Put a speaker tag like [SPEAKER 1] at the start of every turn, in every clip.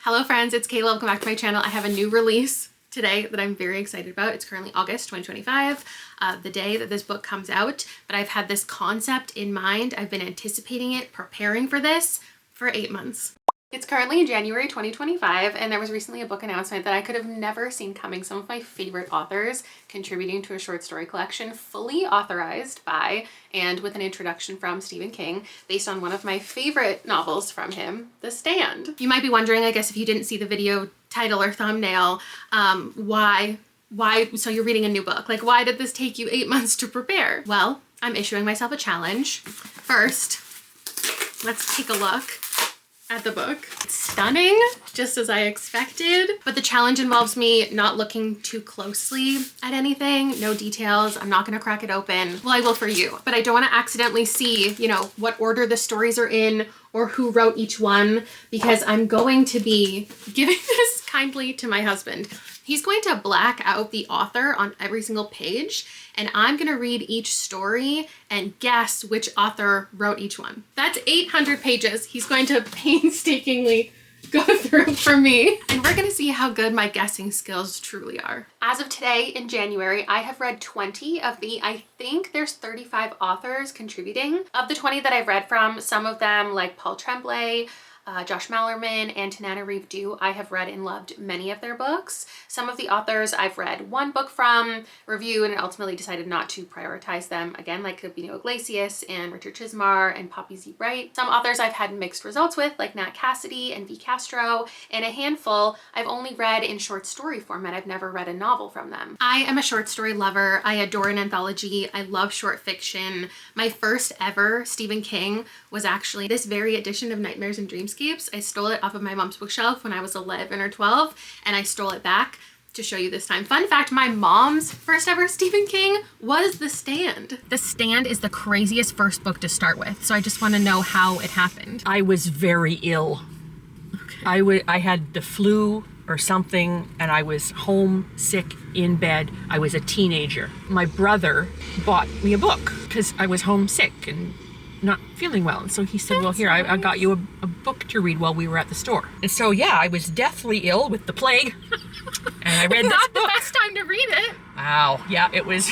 [SPEAKER 1] Hello friends, it's Kayla. Welcome back to my channel. I have a new release today that I'm very excited about. It's currently August 2025, the day that this book comes out, but I've had this concept in mind. I've been anticipating it, preparing for this for 8 months. It's currently January 2025, and there was recently a book announcement that I could have never seen coming. Some of my favorite authors contributing to a short story collection, fully authorized by and with an introduction from Stephen King, based on one of my favorite novels from him, The Stand. You might be wondering, I guess if you didn't see the video title or thumbnail, why, so you're reading a new book. Like, why did this take you 8 months to prepare? Well, I'm issuing myself a challenge. First, let's take a look at the book. It's stunning, just as I expected, but the challenge involves me not looking too closely at anything, no details. I'm not gonna crack it open. Well, I will for you, but I don't wanna accidentally see, you know, what order the stories are in or who wrote each one, because I'm going to be giving this kindly to my husband. He's going to black out the author on every single page, and I'm gonna read each story and guess which author wrote each one. That's 800 pages he's going to painstakingly go through for me. And we're gonna see how good my guessing skills truly are. As of today in January, I have read 20 of the, I think there's 35 authors contributing. Of the 20 that I've read from, some of them like Paul Tremblay, Josh Malerman, and Tananarive Due, I have read and loved many of their books. Some of the authors I've read one book from, reviewed, and ultimately decided not to prioritize them. Again, like Sabino Iglesias and Richard Chismar and Poppy Z. Wright. Some authors I've had mixed results with, like Nat Cassidy and V. Castro, and a handful I've only read in short story format. I've never read a novel from them. I am a short story lover. I adore an anthology. I love short fiction. My first ever Stephen King was actually this very edition of Nightmares and Dreamscapes. I stole it off of my mom's bookshelf when I was 11 or 12, and I stole it back to show you this time. Fun fact, my mom's first ever Stephen King was The Stand. The Stand is the craziest first book to start with, so I just want to know how it happened.
[SPEAKER 2] I was very ill. Okay. I had the flu or something, and I was home sick in bed. I was a teenager. My brother bought me a book because I was homesick and not feeling well, and so he said, well, here, I got you a book to read while we were at the store. And so yeah, I was deathly ill with the plague, and I read this book. Not the
[SPEAKER 1] best time to read it.
[SPEAKER 2] Wow, yeah, it was.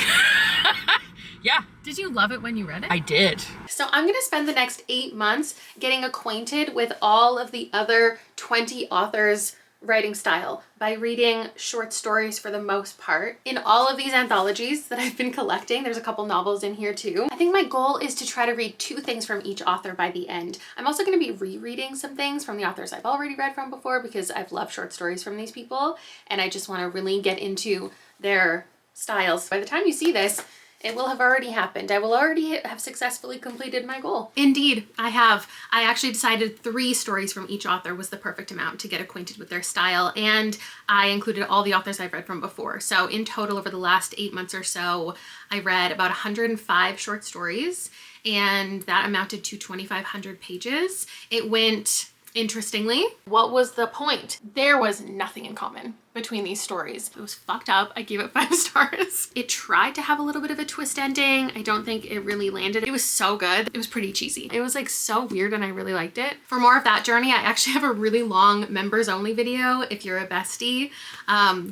[SPEAKER 2] Yeah.
[SPEAKER 1] Did you love it when you read it?
[SPEAKER 2] I did.
[SPEAKER 1] So I'm gonna spend the next 8 months getting acquainted with all of the other 20 authors' writing style by reading short stories for the most part. In all of these anthologies that I've been collecting, there's a couple novels in here too. I think my goal is to try to read 2 things from each author by the end. I'm also going to be rereading some things from the authors I've already read from before, because I've loved short stories from these people, and I just want to really get into their styles. By the time you see this, it will have already happened. I will already have successfully completed my goal. Indeed, I have. I actually decided 3 stories from each author was the perfect amount to get acquainted with their style, and I included all the authors I've read from before. So in total, over the last 8 months or so, I read about 105 short stories, and that amounted to 2,500 pages. It went, interestingly, what was the point? There was nothing in common between these stories. It was fucked up. I gave it 5 stars. It tried to have a little bit of a twist ending. I don't think it really landed. It was so good. It was pretty cheesy. It was like so weird, and I really liked it. For more of that journey, I actually have a really long members only video, if you're a bestie,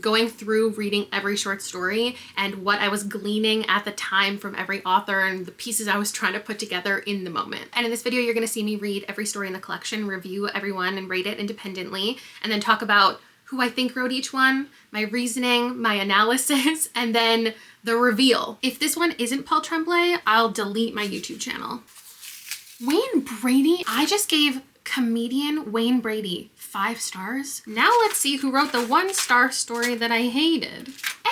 [SPEAKER 1] going through reading every short story and what I was gleaning at the time from every author and the pieces I was trying to put together in the moment. And in this video, you're gonna see me read every story in the collection, review everyone, and rate it independently, and then talk about who I think wrote each one, my reasoning, my analysis, and then the reveal. If this one isn't Paul Tremblay, I'll delete my YouTube channel. Wayne Brady, I just gave comedian Wayne Brady 5 stars. Now let's see who wrote the 1-star story that I hated.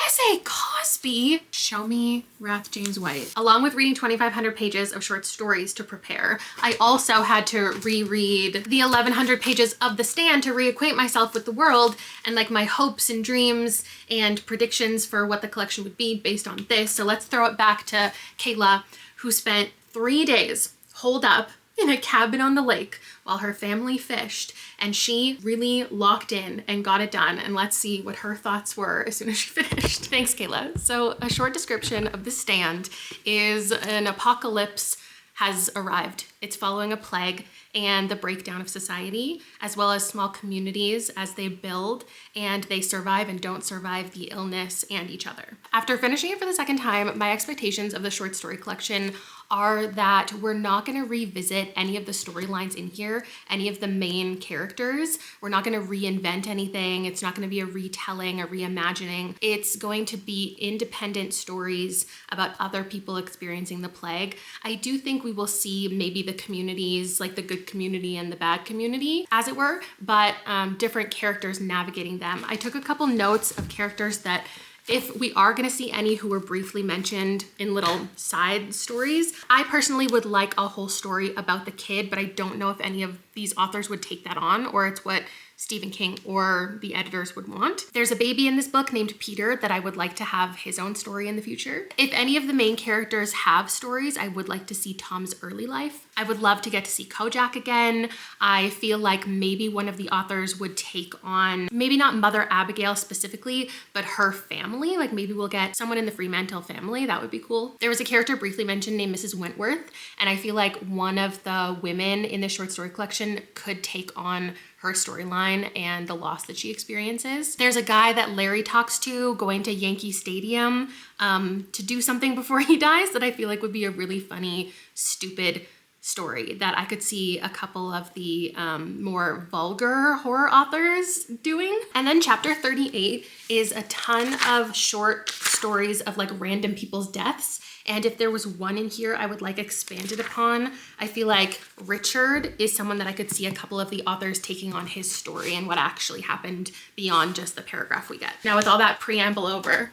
[SPEAKER 1] S.A. Cosby, show me Wrath James White. Along with reading 2,500 pages of short stories to prepare, I also had to reread the 1,100 pages of The Stand to reacquaint myself with the world and like my hopes and dreams and predictions for what the collection would be based on this. So let's throw it back to Kayla, who spent 3 days holed up in a cabin on the lake while her family fished, and she really locked in and got it done. And let's see what her thoughts were as soon as she finished. Thanks, Kayla. So a short description of The Stand is an apocalypse has arrived. It's following a plague, and the breakdown of society, as well as small communities as they build and they survive and don't survive the illness and each other. After finishing it for the second time, my expectations of the short story collection are that we're not going to revisit any of the storylines in here, any of the main characters. We're not going to reinvent anything. It's not going to be a retelling, a reimagining. It's going to be independent stories about other people experiencing the plague. I do think we will see maybe the communities, like the good community and the bad community, as it were, but different characters navigating them. I took a couple notes of characters that, if we are going to see any who were briefly mentioned in little side stories, I personally would like a whole story about the kid, but I don't know if any of these authors would take that on, or it's what Stephen King or the editors would want. There's a baby in this book named Peter that I would like to have his own story in the future. If any of the main characters have stories, I would like to see Tom's early life. I would love to get to see Kojak again. I feel like maybe one of the authors would take on, maybe not Mother Abigail specifically, but her family. Like maybe we'll get someone in the Fremantle family. That would be cool. There was a character briefly mentioned named Mrs. Wentworth, and I feel like one of the women in the short story collection could take on her storyline and the loss that she experiences. There's a guy that Larry talks to going to Yankee Stadium to do something before he dies that I feel like would be a really funny, stupid story that I could see a couple of the more vulgar horror authors doing. And then chapter 38 is a ton of short stories of like random people's deaths. And if there was one in here I would like expanded upon, I feel like Richard is someone that I could see a couple of the authors taking on his story and what actually happened beyond just the paragraph we get. Now with all that preamble over,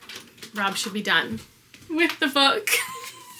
[SPEAKER 1] Rob should be done with the book.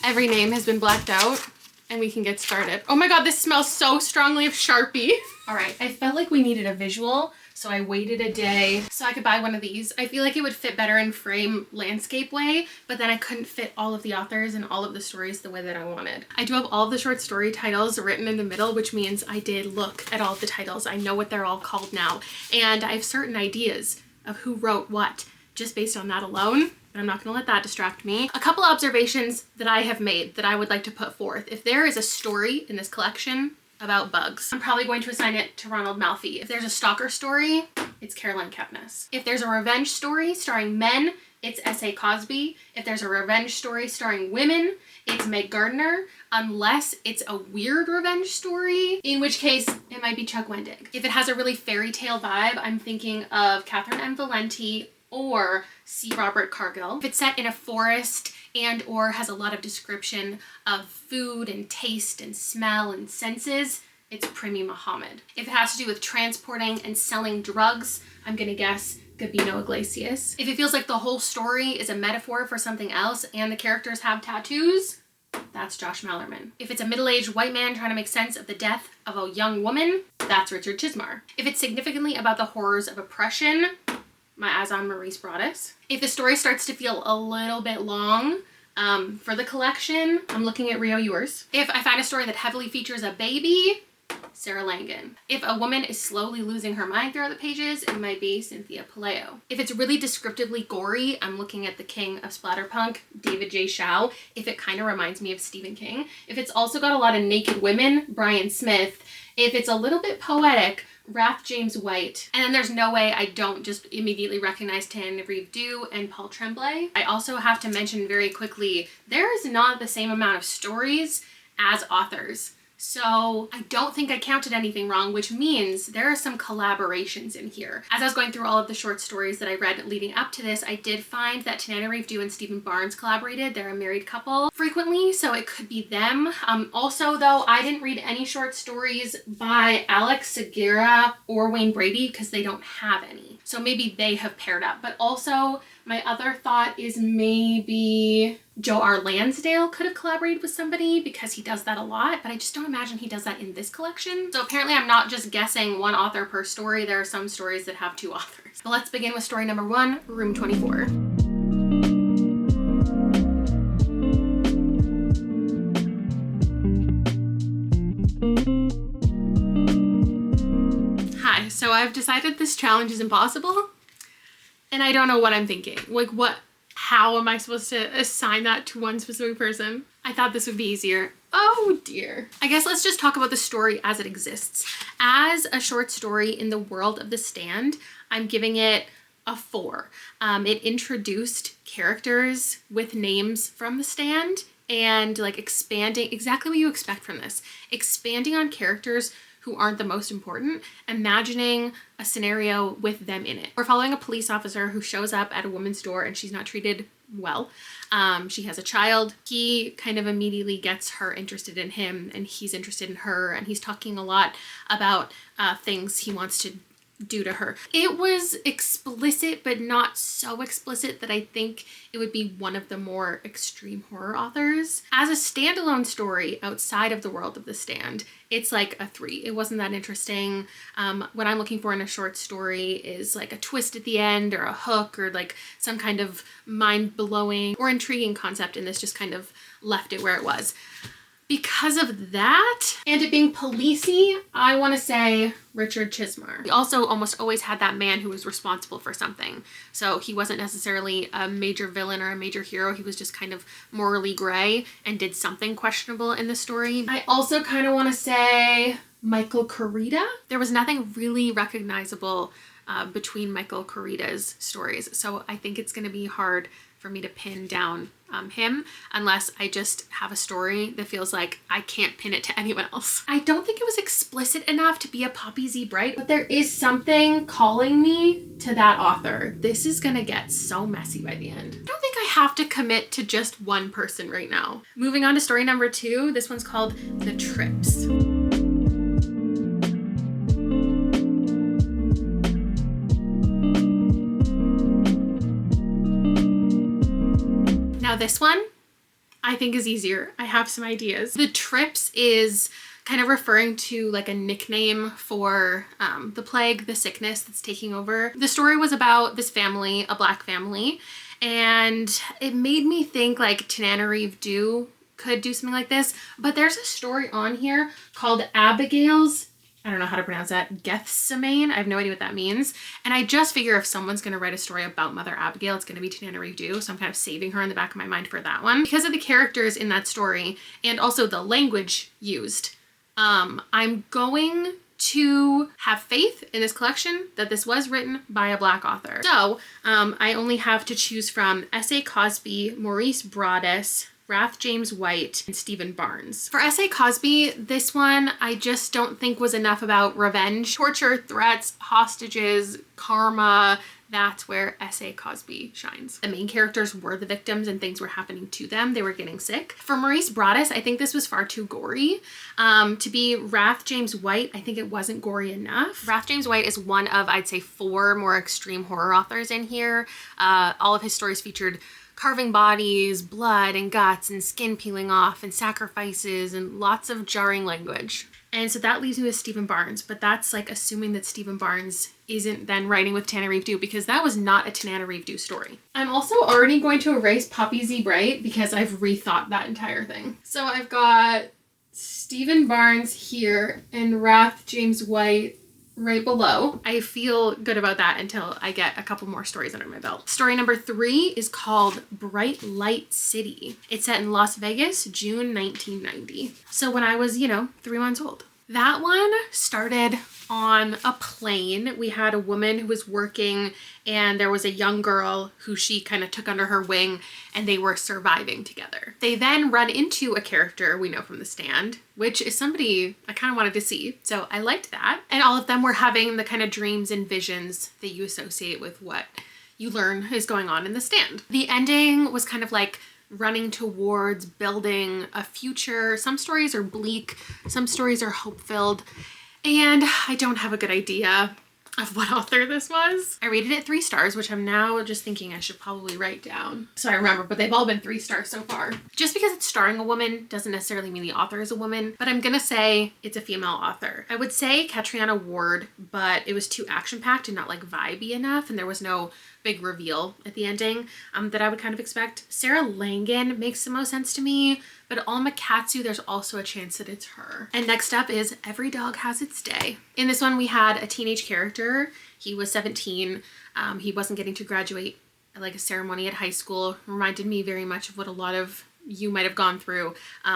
[SPEAKER 1] Every name has been blacked out and we can get started. Oh my God, this smells so strongly of Sharpie. All right, I felt like we needed a visual, so I waited a day so I could buy one of these. I feel like it would fit better in frame landscape way, but then I couldn't fit all of the authors and all of the stories the way that I wanted. I do have all of the short story titles written in the middle, which means I did look at all of the titles. I know what they're all called now, and I have certain ideas of who wrote what just based on that alone. But I'm not gonna let that distract me. A couple observations that I have made that I would like to put forth. If there is a story in this collection about bugs, I'm probably going to assign it to Ronald Malfi. If there's a stalker story, it's Caroline Kepnes. If there's a revenge story starring men, it's S.A. Cosby. If there's a revenge story starring women, it's Meg Gardner, unless it's a weird revenge story, in which case it might be Chuck Wendig. If it has a really fairy tale vibe, I'm thinking of Catherine M. Valenti or C. Robert Cargill. If it's set in a forest and or has a lot of description of food and taste and smell and senses, it's Primi Muhammad. If it has to do with transporting and selling drugs, I'm gonna guess Gabino Iglesias. If it feels like the whole story is a metaphor for something else and the characters have tattoos, that's Josh Mallerman. If it's a middle-aged white man trying to make sense of the death of a young woman, that's Richard Chismar. If it's significantly about the horrors of oppression, my eyes on Maurice Broaddus. If the story starts to feel a little bit long for the collection, I'm looking at Rio Ewers. If I find a story that heavily features a baby, Sarah Langan. If a woman is slowly losing her mind throughout the pages, it might be Cynthia Palaio. If it's really descriptively gory, I'm looking at the king of splatterpunk, David J. Shaw, if it kind of reminds me of Stephen King. If it's also got a lot of naked women, Brian Smith. If it's a little bit poetic, Wrath James White. And then there's no way I don't just immediately recognize Tanya Reeve-Dew and Paul Tremblay. I also have to mention very quickly, there is not the same amount of stories as authors. So I don't think I counted anything wrong, which means there are some collaborations in here. As I was going through all of the short stories that I read leading up to this, I did find that Tanana Reeve-Dew and Stephen Barnes collaborated. They're a married couple frequently, so it could be them. Also, though, I didn't read any short stories by Alex Segura or Wayne Brady because they don't have any. So maybe they have paired up. But also, my other thought is maybe Joe R. Lansdale could have collaborated with somebody because he does that a lot, but I just don't imagine he does that in this collection. So apparently I'm not just guessing one author per story. There are some stories that have two authors. But let's begin with story number 1, Room 24. Hi, so I've decided this challenge is impossible. And I don't know what I'm thinking. Like how am I supposed to assign that to one specific person? I thought this would be easier. Oh dear. I guess let's just talk about the story as it exists. As a short story in the world of The Stand, I'm giving it a 4. It introduced characters with names from The Stand and like expanding exactly what you expect from this. Expanding on characters who aren't the most important, imagining a scenario with them in it. We're following a police officer who shows up at a woman's door and she's not treated well. She has a child. He kind of immediately gets her interested in him and he's interested in her, and he's talking a lot about things he wants to do to her. It was explicit, but not so explicit that I think it would be one of the more extreme horror authors. As a standalone story outside of the world of The Stand, it's like a 3. It wasn't that interesting. What I'm looking for in a short story is like a twist at the end or a hook or like some kind of mind-blowing or intriguing concept, and this just kind of left it where it was. Because of that, and it being policey, I want to say Richard Chismar. He also almost always had that man who was responsible for something. So he wasn't necessarily a major villain or a major hero. He was just kind of morally gray and did something questionable in the story. I also kind of want to say Michael Corita. There was nothing really recognizable between Michael Corita's stories. So I think it's going to be hard for me to pin down him unless I just have a story that feels like I can't pin it to anyone else. I don't think it was explicit enough to be a Poppy Z. Bright, but there is something calling me to that author. This is gonna get so messy by the end. I don't think I have to commit to just one person right now. Moving on to story number 2. This one's called The Trips. Now this one I think is easier. I have some ideas. The Trips is kind of referring to like a nickname for the plague, the sickness that's taking over. The story was about this family, a Black family, and it made me think like Tananarive Due could do something like this, but there's a story on here called Abigail's, I don't know how to pronounce that, Gethsemane. I have no idea what that means. And I just figure if someone's going to write a story about Mother Abigail, it's going to be Tananarive Due. So I'm kind of saving her in the back of my mind for that one. Because of the characters in that story and also the language used, I'm going to have faith in this collection that this was written by a Black author. So I only have to choose from S.A. Cosby, Maurice Broaddus, Rath James White, and Stephen Barnes. For S.A. Cosby, this one I just don't think was enough about revenge, torture, threats, hostages, karma. That's where S.A. Cosby shines. The main characters were the victims and things were happening to them. They were getting sick. For Maurice Broaddus, I think this was far too gory. To be Rath James White, I think it wasn't gory enough. Rath James White is one of, I'd say, 4 more extreme horror authors in here. All of his stories featured carving bodies, blood and guts and skin peeling off and sacrifices and lots of jarring language. And so that leaves me with Stephen Barnes, but that's like assuming that Stephen Barnes isn't then writing with Tananarive Due, because that was not a Tananarive Due story. I'm also already going to erase Poppy Z. Bright because I've rethought that entire thing. So I've got Stephen Barnes here and Rath James White right below. I feel good about that until I get a couple more stories under my belt. Story number 3 is called Bright Light City. It's set in Las Vegas, June 1990. So when I was, 3 months old. That one started on a plane. We had a woman who was working and there was a young girl who she kind of took under her wing and they were surviving together. They then run into a character we know from The Stand, which is somebody I kind of wanted to see. So I liked that. And all of them were having the kind of dreams and visions that you associate with what you learn is going on in The Stand. The ending was kind of like running towards building a future. Some stories are bleak, some stories are hope-filled, and I don't have a good idea of what author this was. I rated it 3 stars, which I'm now just thinking I should probably write down so I remember, but they've all been 3 stars so far. Just because it's starring a woman doesn't necessarily mean the author is a woman, but I'm gonna say it's a female author. I would say Catriona Ward, but it was too action-packed and not like vibey enough, and there was no big reveal at the ending that I would kind of expect. Sarah Langan makes the most sense to me, but Alma Katsu, there's also a chance that it's her. And next up is Every Dog Has Its Day. In this one, we had a teenage character. He was 17. He wasn't getting to graduate at like a ceremony at high school. Reminded me very much of what a lot of you might have gone through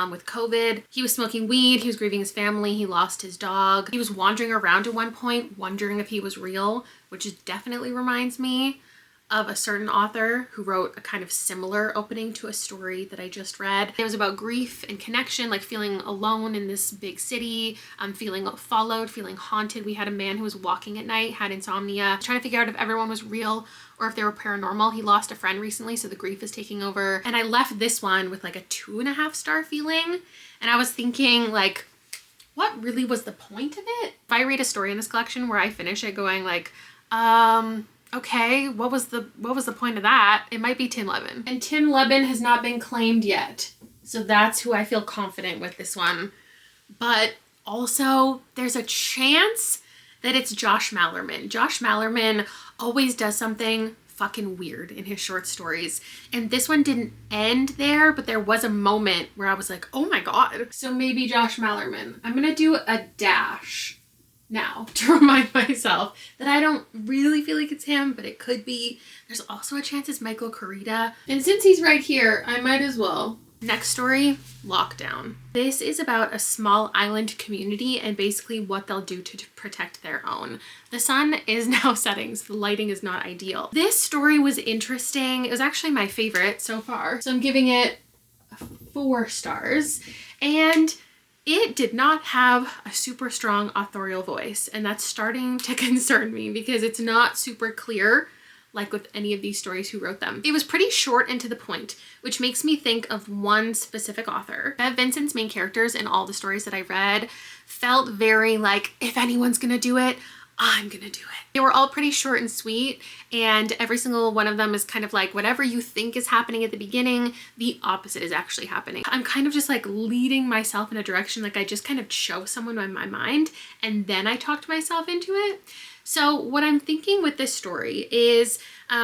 [SPEAKER 1] with COVID. He was smoking weed, he was grieving his family, he lost his dog. He was wandering around at one point, wondering if he was real, which definitely reminds me of a certain author who wrote a kind of similar opening to a story that I just read. It was about grief and connection, like feeling alone in this big city, feeling followed, feeling haunted. We had a man who was walking at night, had insomnia, trying to figure out if everyone was real or if they were paranormal. He lost a friend recently, so the grief is taking over. And I left this one with like a 2.5 star feeling. And I was thinking, like, what really was the point of it? If I read a story in this collection where I finish it going like, okay, what was the point of that? It might be Tim Levin. And Tim Levin has not been claimed yet. So that's who I feel confident with this one. But also there's a chance that it's Josh Malerman. Josh Malerman always does something fucking weird in his short stories. And this one didn't end there, but there was a moment where I was like, oh my God. So maybe Josh Malerman. I'm gonna do a dash now to remind myself that I don't really feel like it's him, but it could be. There's also a chance it's Michael Carita. And since he's right here, I might as well. Next story, Lockdown. This is about a small island community and basically what they'll do to protect their own. The sun is now setting, so the lighting is not ideal. This story was interesting. It was actually my favorite so far. So I'm giving it 4 stars. And it did not have a super strong authorial voice, and that's starting to concern me because it's not super clear, like with any of these stories who wrote them. It was pretty short and to the point, which makes me think of one specific author. Bev Vincent's main characters in all the stories that I read felt very like, if anyone's gonna do it, I'm gonna do it. They were all pretty short and sweet, and every single one of them is kind of like whatever you think is happening at the beginning, the opposite is actually happening. I'm kind of just like leading myself in a direction, like I just kind of show someone in my mind and then I talked myself into it. So what I'm thinking with this story is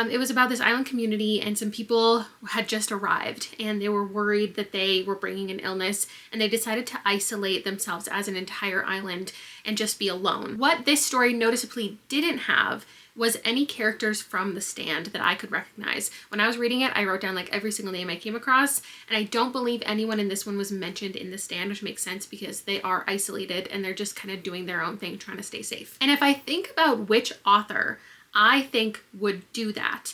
[SPEAKER 1] it was about this island community, and some people had just arrived and they were worried that they were bringing an illness, and they decided to isolate themselves as an entire island and just be alone. What this story noticeably didn't have was any characters from The Stand that I could recognize. When I was reading it, I wrote down like every single name I came across, and I don't believe anyone in this one was mentioned in The Stand, which makes sense because they are isolated and they're just kind of doing their own thing, trying to stay safe. And if I think about which author I think would do that,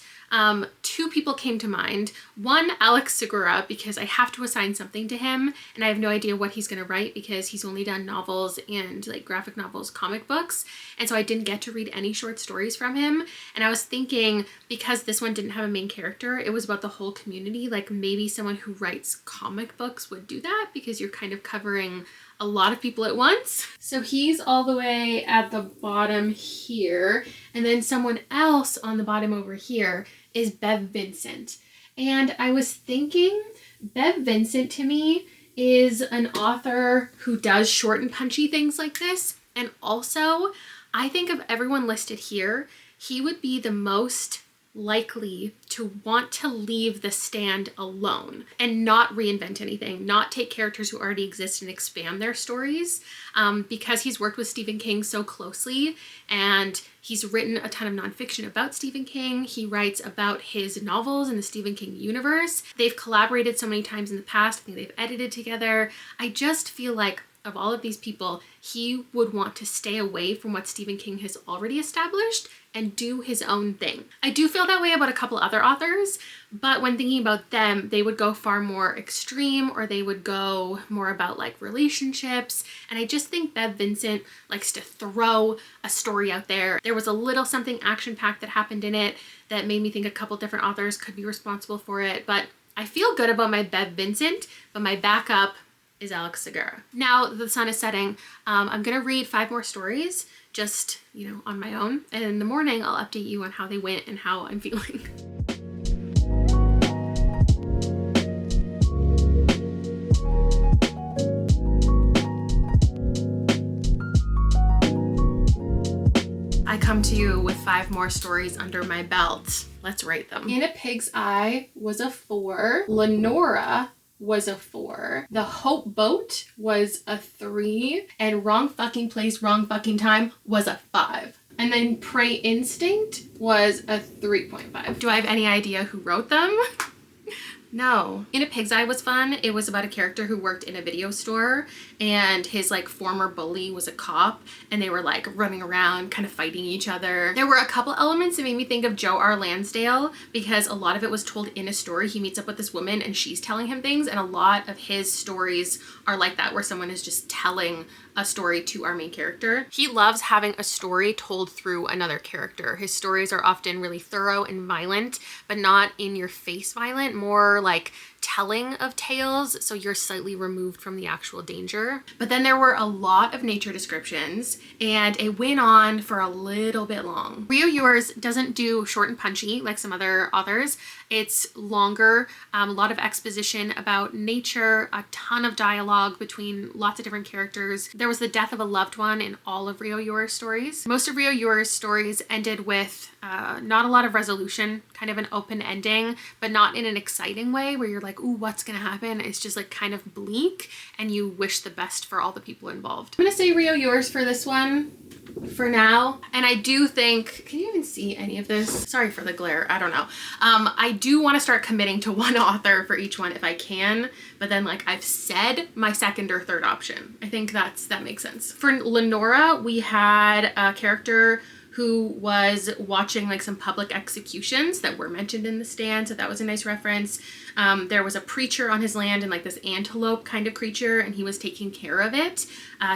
[SPEAKER 1] 2 people came to mind. One, Alex Segura, because I have to assign something to him and I have no idea what he's gonna write because he's only done novels and like graphic novels, comic books. And so I didn't get to read any short stories from him. And I was thinking, because this one didn't have a main character, it was about the whole community, like maybe someone who writes comic books would do that because you're kind of covering a lot of people at once. So he's all the way at the bottom here, and then someone else on the bottom over here is Bev Vincent. And I was thinking Bev Vincent to me is an author who does short and punchy things like this. And also, I think of everyone listed here, he would be the most likely to want to leave The Stand alone and not reinvent anything, not take characters who already exist and expand their stories, because he's worked with Stephen King so closely and he's written a ton of nonfiction about Stephen King. He writes about his novels in the Stephen King universe. They've collaborated so many times in the past. I think they've edited together. I just feel like of all of these people, he would want to stay away from what Stephen King has already established and do his own thing. I do feel that way about a couple other authors, but when thinking about them, they would go far more extreme, or they would go more about like relationships. And I just think Bev Vincent likes to throw a story out there. There was a little something action-packed that happened in it that made me think a couple different authors could be responsible for it. But I feel good about my Bev Vincent, but my backup is Alex Segura. Now the sun is setting. I'm gonna read 5 more stories, just, you know, on my own. And in the morning, I'll update you on how they went and how I'm feeling. I come to you with 5 more stories under my belt. Let's rate them. In a Pig's Eye was a 4. Lenora was a 4. The Hope Boat was a 3. And Wrong Fucking Place, Wrong Fucking Time was a 5. And then Prey Instinct was a 3.5. Do I have any idea who wrote them? No. In a Pig's Eye was fun. It was about a character who worked in a video store, and his like former bully was a cop, and they were like running around kind of fighting each other. There were a couple elements that made me think of Joe R. Lansdale, because a lot of it was told in a story. He meets up with this woman and she's telling him things, and a lot of his stories are like that, where someone is just telling a story to our main character. He loves having a story told through another character. His stories are often really thorough and violent, but not in your face violent, more like telling of tales, so you're slightly removed from the actual danger. But then there were a lot of nature descriptions, and it went on for a little bit long. Rio Yours doesn't do short and punchy like some other authors. It's longer, a lot of exposition about nature, a ton of dialogue between lots of different characters. There was the death of a loved one in all of Rio Yours stories. Most of Rio Yours stories ended with not a lot of resolution, kind of an open ending, but not in an exciting way where you're like, ooh, what's gonna happen? It's just like kind of bleak, and you wish the best for all the people involved. I'm gonna say Rio Yours for this one for now. And I do think, can you even see any of this? Sorry for the glare, I don't know. I do want to start committing to one author for each one if I can, but then like I've said my second or third option. I think that makes sense. For Lenora, we had a character who was watching like some public executions that were mentioned in The Stand, so that was a nice reference. There was a preacher on his land and like this antelope kind of creature, and he was taking care of it.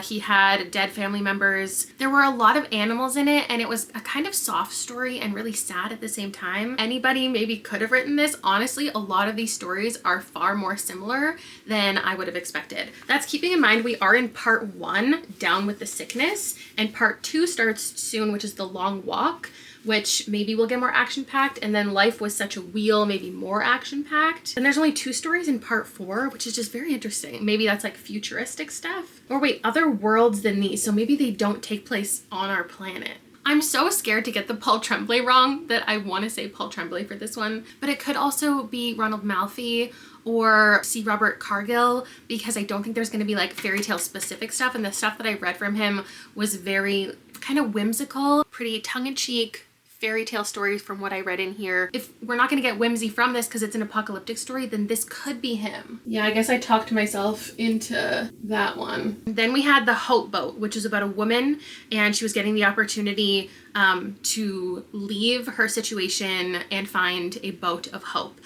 [SPEAKER 1] He had dead family members. There were a lot of animals in it, and it was a kind of soft story and really sad at the same time. Anybody maybe could have written this. Honestly, a lot of these stories are far more similar than I would have expected. That's keeping in mind we are in part 1, Down with the Sickness, and part 2 starts soon, which is The Long Walk, which maybe will get more action-packed, and then Life Was Such a Wheel, maybe more action-packed. And there's only 2 stories in part 4, which is just very interesting. Maybe that's like futuristic stuff. Or wait, other worlds than these, so maybe they don't take place on our planet. I'm so scared to get the Paul Tremblay wrong that I want to say Paul Tremblay for this one, but it could also be Ronald Malfi or C. Robert Cargill, because I don't think there's going to be like fairy tale specific stuff, and the stuff that I read from him was very kind of whimsical, pretty tongue-in-cheek fairy tale stories from what I read in here. If we're not going to get whimsy from this because it's an apocalyptic story, then this could be him. Yeah, I guess I talked myself into that one. Then we had The Hope Boat, which is about a woman, and she was getting the opportunity to leave her situation and find a boat of hope.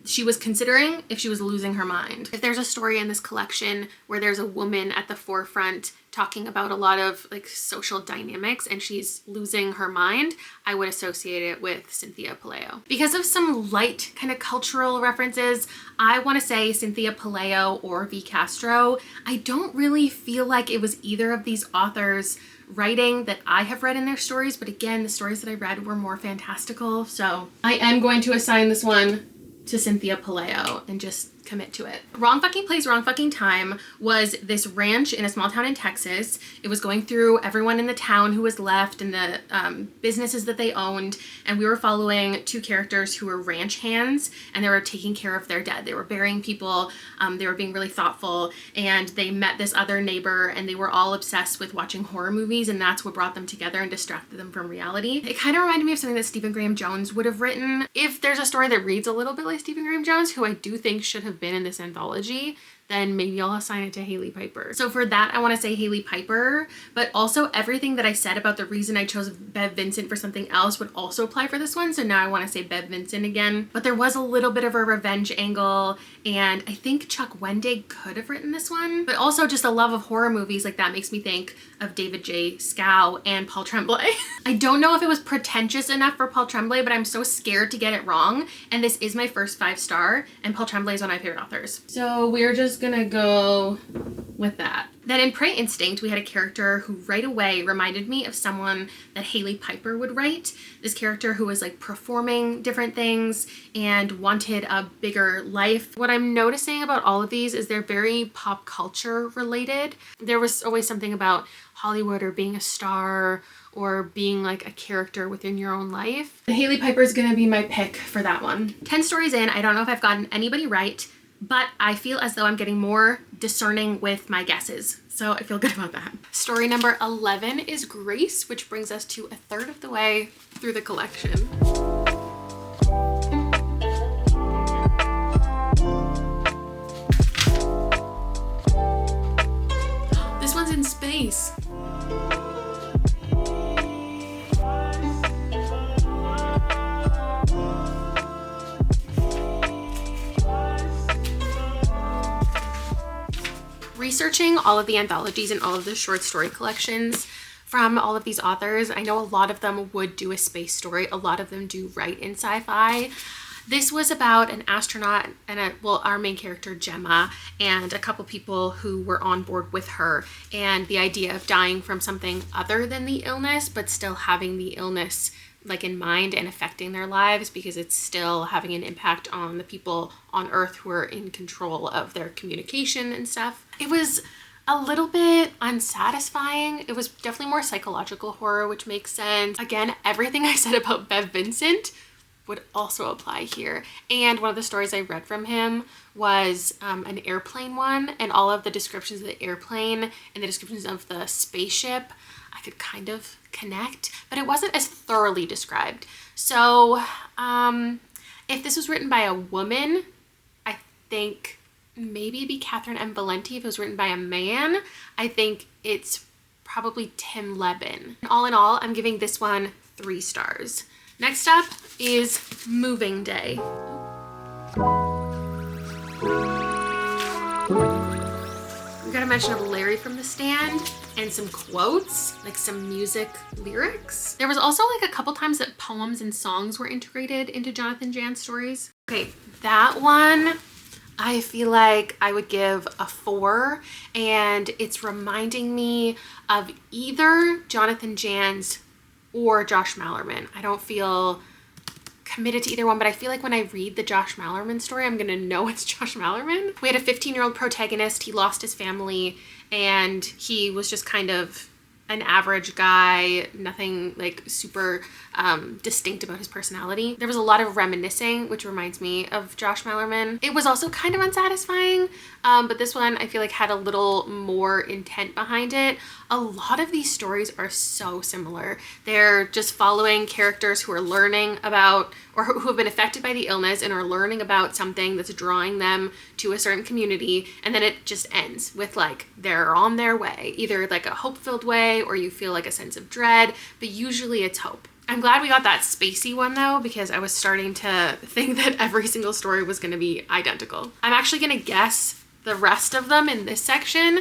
[SPEAKER 1] She was considering if she was losing her mind. If there's a story in this collection where there's a woman at the forefront talking about a lot of like social dynamics and she's losing her mind, I would associate it with Cynthia Pelayo. Because of some light kind of cultural references, I want to say Cynthia Pelayo or V. Castro. I don't really feel like it was either of these authors writing that I have read in their stories, but again, the stories that I read were more fantastical, so I am going to assign this one to Cynthia Pelayo and just commit to it. Wrong Fucking Place, Wrong Fucking Time was this ranch in a small town in Texas. It was going through everyone in the town who was left and the businesses that they owned, and we were following 2 characters who were ranch hands, and they were taking care of their dead. They were burying people, they were being really thoughtful, and they met this other neighbor, and they were all obsessed with watching horror movies, and that's what brought them together and distracted them from reality. It kind of reminded me of something that Stephen Graham Jones would have written. If there's a story that reads a little bit like Stephen Graham Jones, who I do think should have been in this anthology, then maybe I'll assign it to Hailey Piper. So for that, I want to say Hailey Piper, but also everything that I said about the reason I chose Bev Vincent for something else would also apply for this one. So now I want to say Bev Vincent again, but there was a little bit of a revenge angle, and I think Chuck Wendig could have written this one, but also just a love of horror movies like that makes me think of David J. Scow and Paul Tremblay. I don't know if it was pretentious enough for Paul Tremblay, but I'm so scared to get it wrong, and this is my first 5-star, and Paul Tremblay is one of my favorite authors. So we're just gonna go with that. Then in Prey Instinct, we had a character who right away reminded me of someone that Hailey Piper would write. This character who was like performing different things and wanted a bigger life. What I'm noticing about all of these is they're very pop culture related. There was always something about Hollywood or being a star or being like a character within your own life. Hailey Piper is gonna be my pick for that one. 10 stories in, I don't know if I've gotten anybody right, but I feel as though I'm getting more discerning with my guesses, so I feel good about that. Story number 11 is Grace, which brings us to a third of the way through the collection. space. Researching all of the anthologies and all of the short story collections from all of these authors, I know a lot of them would do a space story. A lot of them do write in sci-fi. This was about an astronaut and our main character Gemma and a couple people who were on board with her, and the idea of dying from something other than the illness, but still having the illness like in mind and affecting their lives because it's still having an impact on the people on Earth who are in control of their communication and stuff. It was a little bit unsatisfying. It was definitely more psychological horror, which makes sense. Again, everything I said about Bev Vincent would also apply here. And one of the stories I read from him was an airplane one, and all of the descriptions of the airplane and the descriptions of the spaceship I could kind of connect, but it wasn't as thoroughly described. So if this was written by a woman, I think maybe it'd be Catherine M. Valenti. If it was written by a man, I think it's probably Tim Levin. All in all, I'm giving this one 3 stars. Next up is Moving Day. We got a mention of Larry from the Stand and some quotes, like some music lyrics. There was also like a couple times that poems and songs were integrated into Jonathan Jan's stories. Okay, that one I feel like I would give a 4, and it's reminding me of either Jonathan Jan's or Josh Malerman. I don't feel committed to either one, but I feel like when I read the Josh Malerman story, I'm gonna know it's Josh Malerman. We had a 15-year-old protagonist. He lost his family and he was just kind of an average guy, nothing like super distinct about his personality. There was a lot of reminiscing, which reminds me of Josh Malerman. It was also kind of unsatisfying, but this one I feel like had a little more intent behind it. A lot of these stories are so similar. They're just following characters who are learning about or who have been affected by the illness and are learning about something that's drawing them to a certain community, and then it just ends with like they're on their way, either like a hope-filled way or you feel like a sense of dread, but usually it's hope. I'm glad we got that spacey one though, because I was starting to think that every single story was going to be identical. I'm actually going to guess the rest of them in this section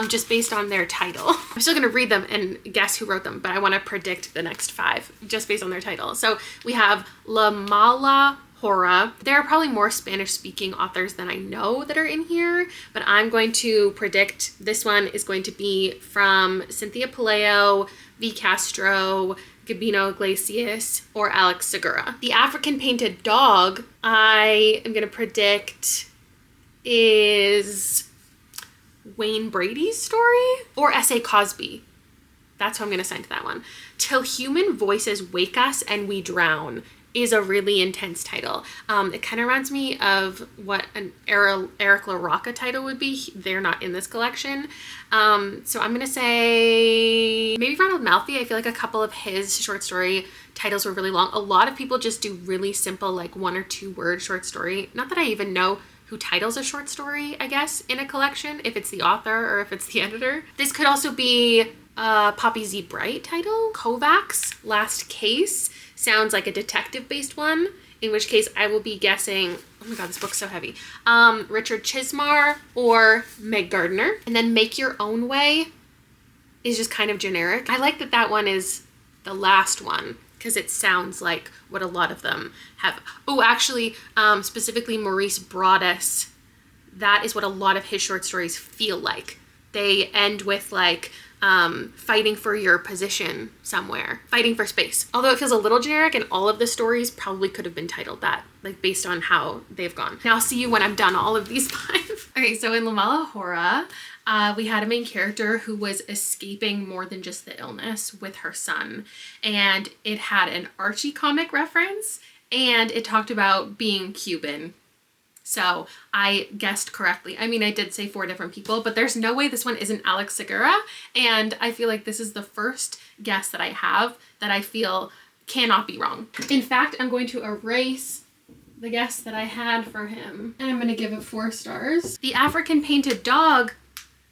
[SPEAKER 1] just based on their title. I'm still going to read them and guess who wrote them, but I want to predict the next 5 just based on their title. So we have La Mala Hora. There are probably more Spanish-speaking authors than I know that are in here, but I'm going to predict this one is going to be from Cynthia Pelayo, V. Castro, Gabino Iglesias, or Alex Segura. The African Painted Dog, I am going to predict is Wayne Brady's story or S.A. Cosby. That's who I'm going to assign to that one. Till Human Voices Wake Us and We Drown is a really intense title. It kind of reminds me of what an Eric LaRocca title would be. They're not in this collection. So I'm going to say maybe Ronald Malfi. I feel like a couple of his short story titles were really long. A lot of people just do really simple, like 1 or 2 word short story. Not that I even know who titles a short story, I guess, in a collection, if it's the author or if it's the editor. This could also be Poppy Z. Bright title. Kovacs Last Case sounds like a detective-based one, in which case I will be guessing, oh my god, this book's so heavy, Richard Chismar or Meg Gardner. And then Make Your Own Way is just kind of generic. I like that that one is the last one because it sounds like what a lot of them have. Oh, actually, specifically Maurice Broaddus, that is what a lot of his short stories feel like. They end with like fighting for your position somewhere, fighting for space. Although it feels a little generic, and all of the stories probably could have been titled that, like based on how they've gone. Now I'll see you when I'm done all of these 5. Okay, so in La Mala Hora, we had a main character who was escaping more than just the illness with her son, and it had an Archie comic reference, and it talked about being Cuban. So I guessed correctly. I mean, I did say 4 different people, but there's no way this one isn't Alex Segura. And I feel like this is the first guess that I have that I feel cannot be wrong. In fact, I'm going to erase the guess that I had for him, and I'm going to give it 4 stars. The African Painted Dog,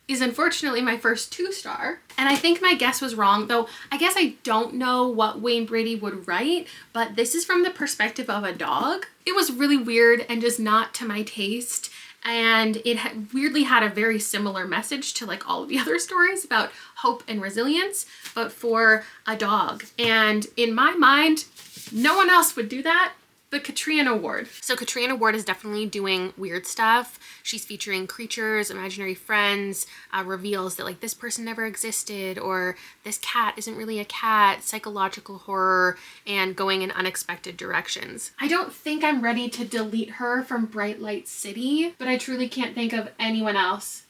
[SPEAKER 1] is unfortunately my first 2-star. And I think my guess was wrong, though I guess I don't know what Wayne Brady would write, but this is from the perspective of a dog. It was really weird and just not to my taste. And it weirdly had a very similar message to like all of the other stories about hope and resilience, but for a dog. And in my mind, no one else would do that but Catriona Ward. So Catriona Ward is definitely doing weird stuff. She's featuring creatures, imaginary friends, reveals that like this person never existed, or this cat isn't really a cat, psychological horror, and going in unexpected directions. I don't think I'm ready to delete her from Bright Light City, but I truly can't think of anyone else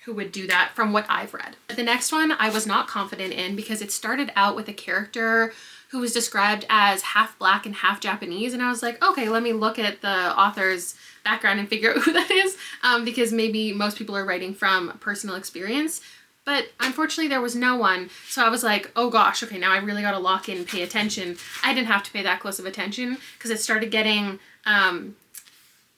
[SPEAKER 1] who would do that from what I've read. The next one I was not confident in because it started out with a character who was described as half black and half Japanese, and I was like, okay, let me look at the author's background and figure out who that is, because maybe most people are writing from personal experience. But unfortunately there was no one. So I was like, oh gosh, okay, now I really gotta lock in and pay attention. I didn't have to pay that close of attention because it started getting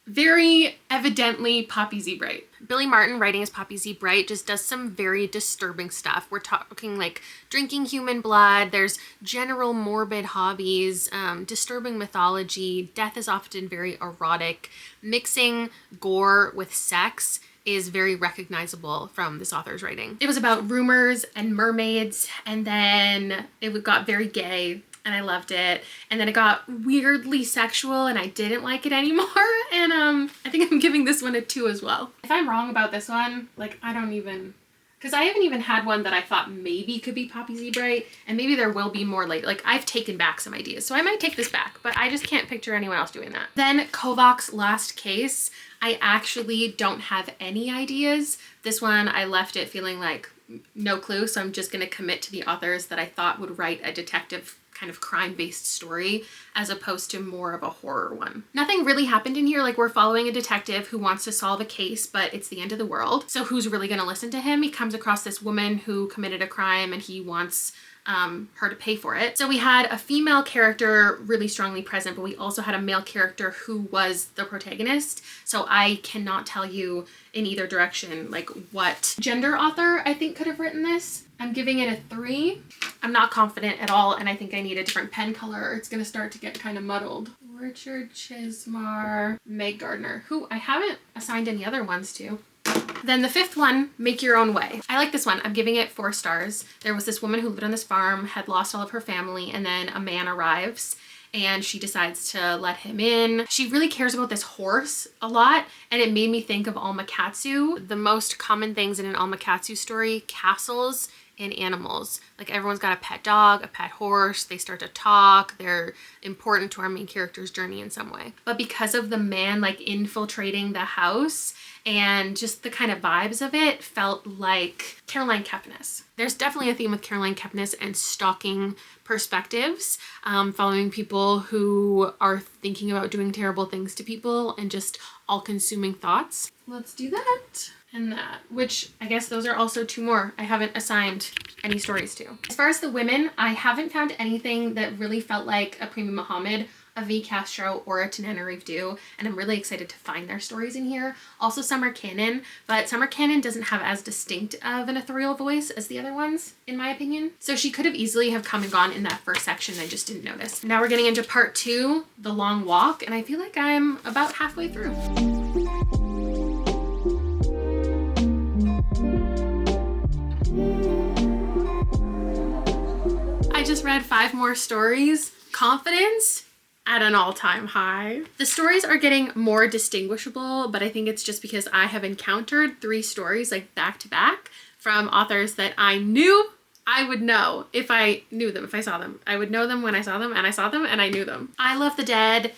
[SPEAKER 1] very evidently Poppy Z. Bright. Billy Martin, writing as Poppy Z. Bright, just does some very disturbing stuff. We're talking like drinking human blood, there's general morbid hobbies, disturbing mythology, death is often very erotic, mixing gore with sex is very recognizable from this author's writing. It was about rumors and mermaids, and then it got very gay, and I loved it. And then it got weirdly sexual and I didn't like it anymore. And I think I'm giving this one a 2 as well. If I'm wrong about this one, like I don't even, because I haven't even had one that I thought maybe could be Poppy Z. Bright, and maybe there will be more later. Like I've taken back some ideas, so I might take this back, but I just can't picture anyone else doing that. Then Kovach's Last Case. I actually don't have any ideas. This one I left it feeling like no clue, so I'm just gonna commit to the authors that I thought would write a detective kind of crime-based story as opposed to more of a horror one. Nothing really happened in here. Like we're following a detective who wants to solve a case, but it's the end of the world. So who's really gonna listen to him? He comes across this woman who committed a crime and he wants her to pay for it. So we had a female character really strongly present, but we also had a male character who was the protagonist. So I cannot tell you in either direction like what gender author I think could have written this. I'm giving it a 3. I'm not confident at all, and I think I need a different pen color or it's gonna start to get kind of muddled. Richard Chismar, Meg Gardner, who I haven't assigned any other ones to. Then the 5th one, Make Your Own Way. I like this one. I'm giving it 4 stars. There was this woman who lived on this farm, had lost all of her family, and then a man arrives and she decides to let him in. She really cares about this horse a lot, and it made me think of Almakatsu. The most common things in an Almakatsu story, castles and animals. Like everyone's got a pet dog, a pet horse, they start to talk, they're important to our main character's journey in some way. But because of the man like infiltrating the house and just the kind of vibes of it, felt like Caroline Kepnes. There's definitely a theme with Caroline Kepnes and stalking perspectives, following people who are thinking about doing terrible things to people and just all-consuming thoughts. Let's do that. And that, which I guess those are also 2 more I haven't assigned any stories to. As far as the women, I haven't found anything that really felt like a Prima Muhammad, a V. Castro, or a Tananarive Do, and I'm really excited to find their stories in here. Also Summer Cannon, but Summer Cannon doesn't have as distinct of an ethereal voice as the other ones, in my opinion. So she could have easily have come and gone in that first section, I just didn't notice. Now we're getting into part 2, The Long Walk, and I feel like I'm about halfway through. I just read 5 more stories. Confidence at an all-time high. The stories are getting more distinguishable, but I think it's just because I have encountered 3 stories like back to back from authors that I knew I would know if I knew them, if I saw them. I would know them when I saw them, and I saw them and I knew them. I Love the Dead.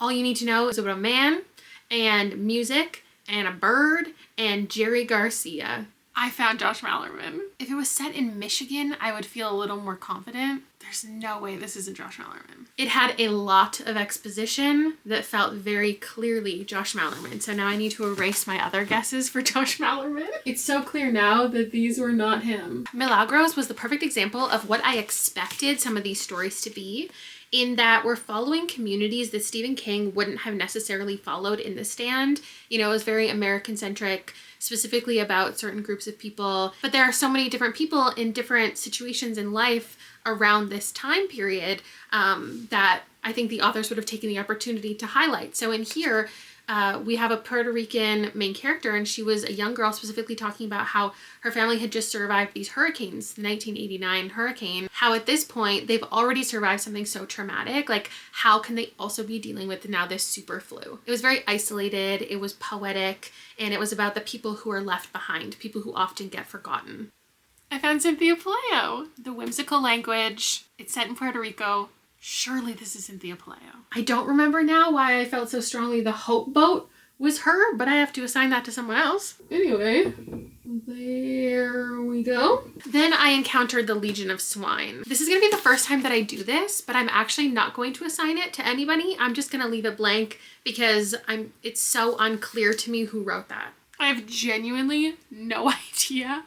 [SPEAKER 1] All you need to know is about a man and music and a bird and Jerry Garcia. I found Josh Malerman. If it was set in Michigan, I would feel a little more confident. There's no way this isn't Josh Malerman. It had a lot of exposition that felt very clearly Josh Malerman. So now I need to erase my other guesses for Josh Malerman. It's so clear now that these were not him. Milagros was the perfect example of what I expected some of these stories to be. in that we're following communities that Stephen King wouldn't have necessarily followed in The Stand. You know, it was very American-centric, specifically about certain groups of people. But there are so many different people in different situations in life around this time period that I think the authors would have taken the opportunity to highlight. So in here, we have a Puerto Rican main character, and she was a young girl specifically talking about how her family had just survived these hurricanes, the 1989 hurricane, how at this point they've already survived something so traumatic, like how can they also be dealing with now this super flu? It was very isolated, it was poetic, and it was about the people who are left behind, people who often get forgotten. I found Cynthia Pelayo, The Whimsical Language. It's set in Puerto Rico. Surely this is Cynthia Pelayo. I don't remember now why I felt so strongly the Hope Boat was her, but I have to assign that to someone else. Anyway, there we go. Then I encountered The Legion of Swine. This is going to be the first time that I do this, but I'm actually not going to assign it to anybody. I'm just going to leave it blank because it's so unclear to me who wrote that. I have genuinely no idea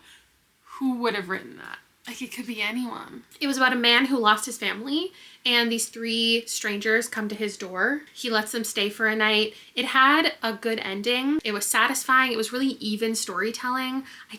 [SPEAKER 1] who would have written that. Like, it could be anyone. It was about a man who lost his family, and these 3 strangers come to his door. He lets them stay for a night. It had a good ending. It was satisfying. It was really even storytelling. I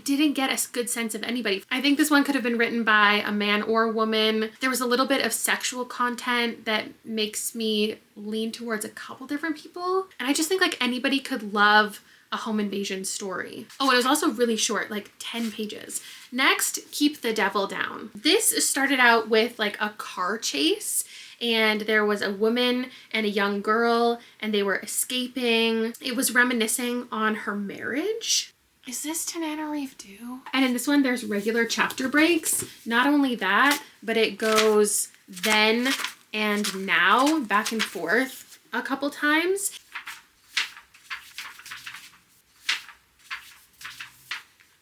[SPEAKER 1] didn't get a good sense of anybody. I think this one could have been written by a man or a woman. There was a little bit of sexual content that makes me lean towards a couple different people. And I just think like anybody could love a home invasion story. Oh, it was also really short, like 10 pages. Next, Keep the Devil Down. This started out with like a car chase, and there was a woman and a young girl, and they were escaping. It was reminiscing on her marriage. Is this Tananarive? And in this one, there's regular chapter breaks. Not only that, but it goes then and now back and forth a couple times.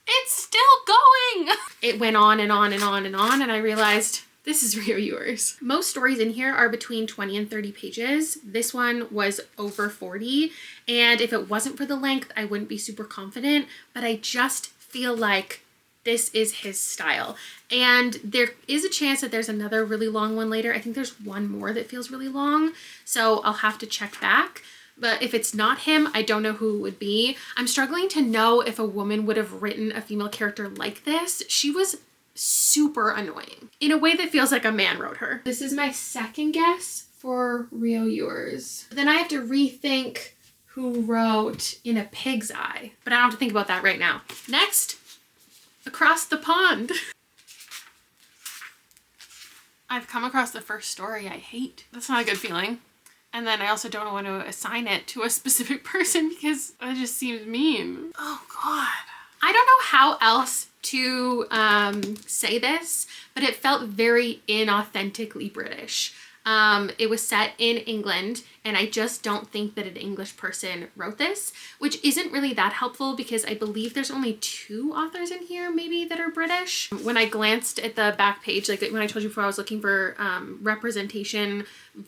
[SPEAKER 1] It's still going! It went on and on and on and on, and I realized this is Rio yours. Most stories in here are between 20 and 30 pages. This one was over 40, and if it wasn't for the length, I wouldn't be super confident, but I just feel like this is his style. And there is a chance that there's another really long one later. I think there's one more that feels really long, so I'll have to check back. But if it's not him, I don't know who it would be. I'm struggling to know if a woman would have written a female character like this. She was super annoying in a way that feels like a man wrote her. This is my second guess for Rio yours. Then I have to rethink who wrote In a Pig's Eye, but I don't have to think about that right now. Next, Across the Pond. I've come across the first story I hate. That's not a good feeling. And then I also don't want to assign it to a specific person because it just seems mean. Oh God. I don't know how else to say this, but it felt very inauthentically British. It was set in England, and I just don't think that an English person wrote this, which isn't really that helpful because I believe there's only 2 authors in here maybe that are British. When I glanced at the back page, like when I told you before I was looking for representation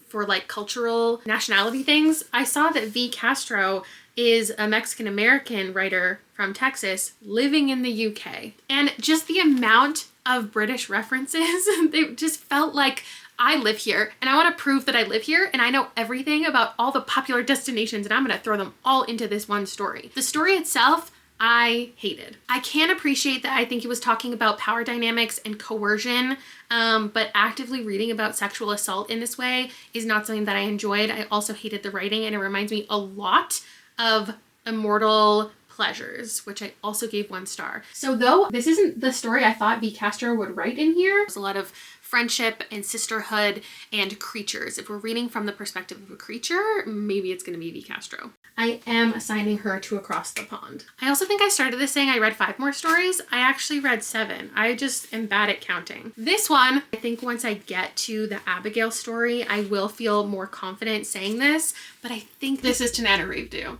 [SPEAKER 1] for like cultural nationality things, I saw that V. Castro is a Mexican-American writer from Texas living in the UK. And just the amount of British references, they just felt like I live here and I want to prove that I live here and I know everything about all the popular destinations and I'm going to throw them all into this one story. The story itself, I hated. I can appreciate that I think he was talking about power dynamics and coercion, but actively reading about sexual assault in this way is not something that I enjoyed. I also hated the writing, and it reminds me a lot of Immortal Pleasures, which I also gave 1 star. So though this isn't the story I thought V. Castro would write in here, there's a lot of friendship and sisterhood and creatures. If we're reading from the perspective of a creature, maybe it's going to be V. Castro. I am assigning her to Across the Pond. I also think I started this saying I read 5 more stories. I actually read 7. I just am bad at counting. This one, I think once I get to the Abigail story, I will feel more confident saying this, but I think this is Tananarive.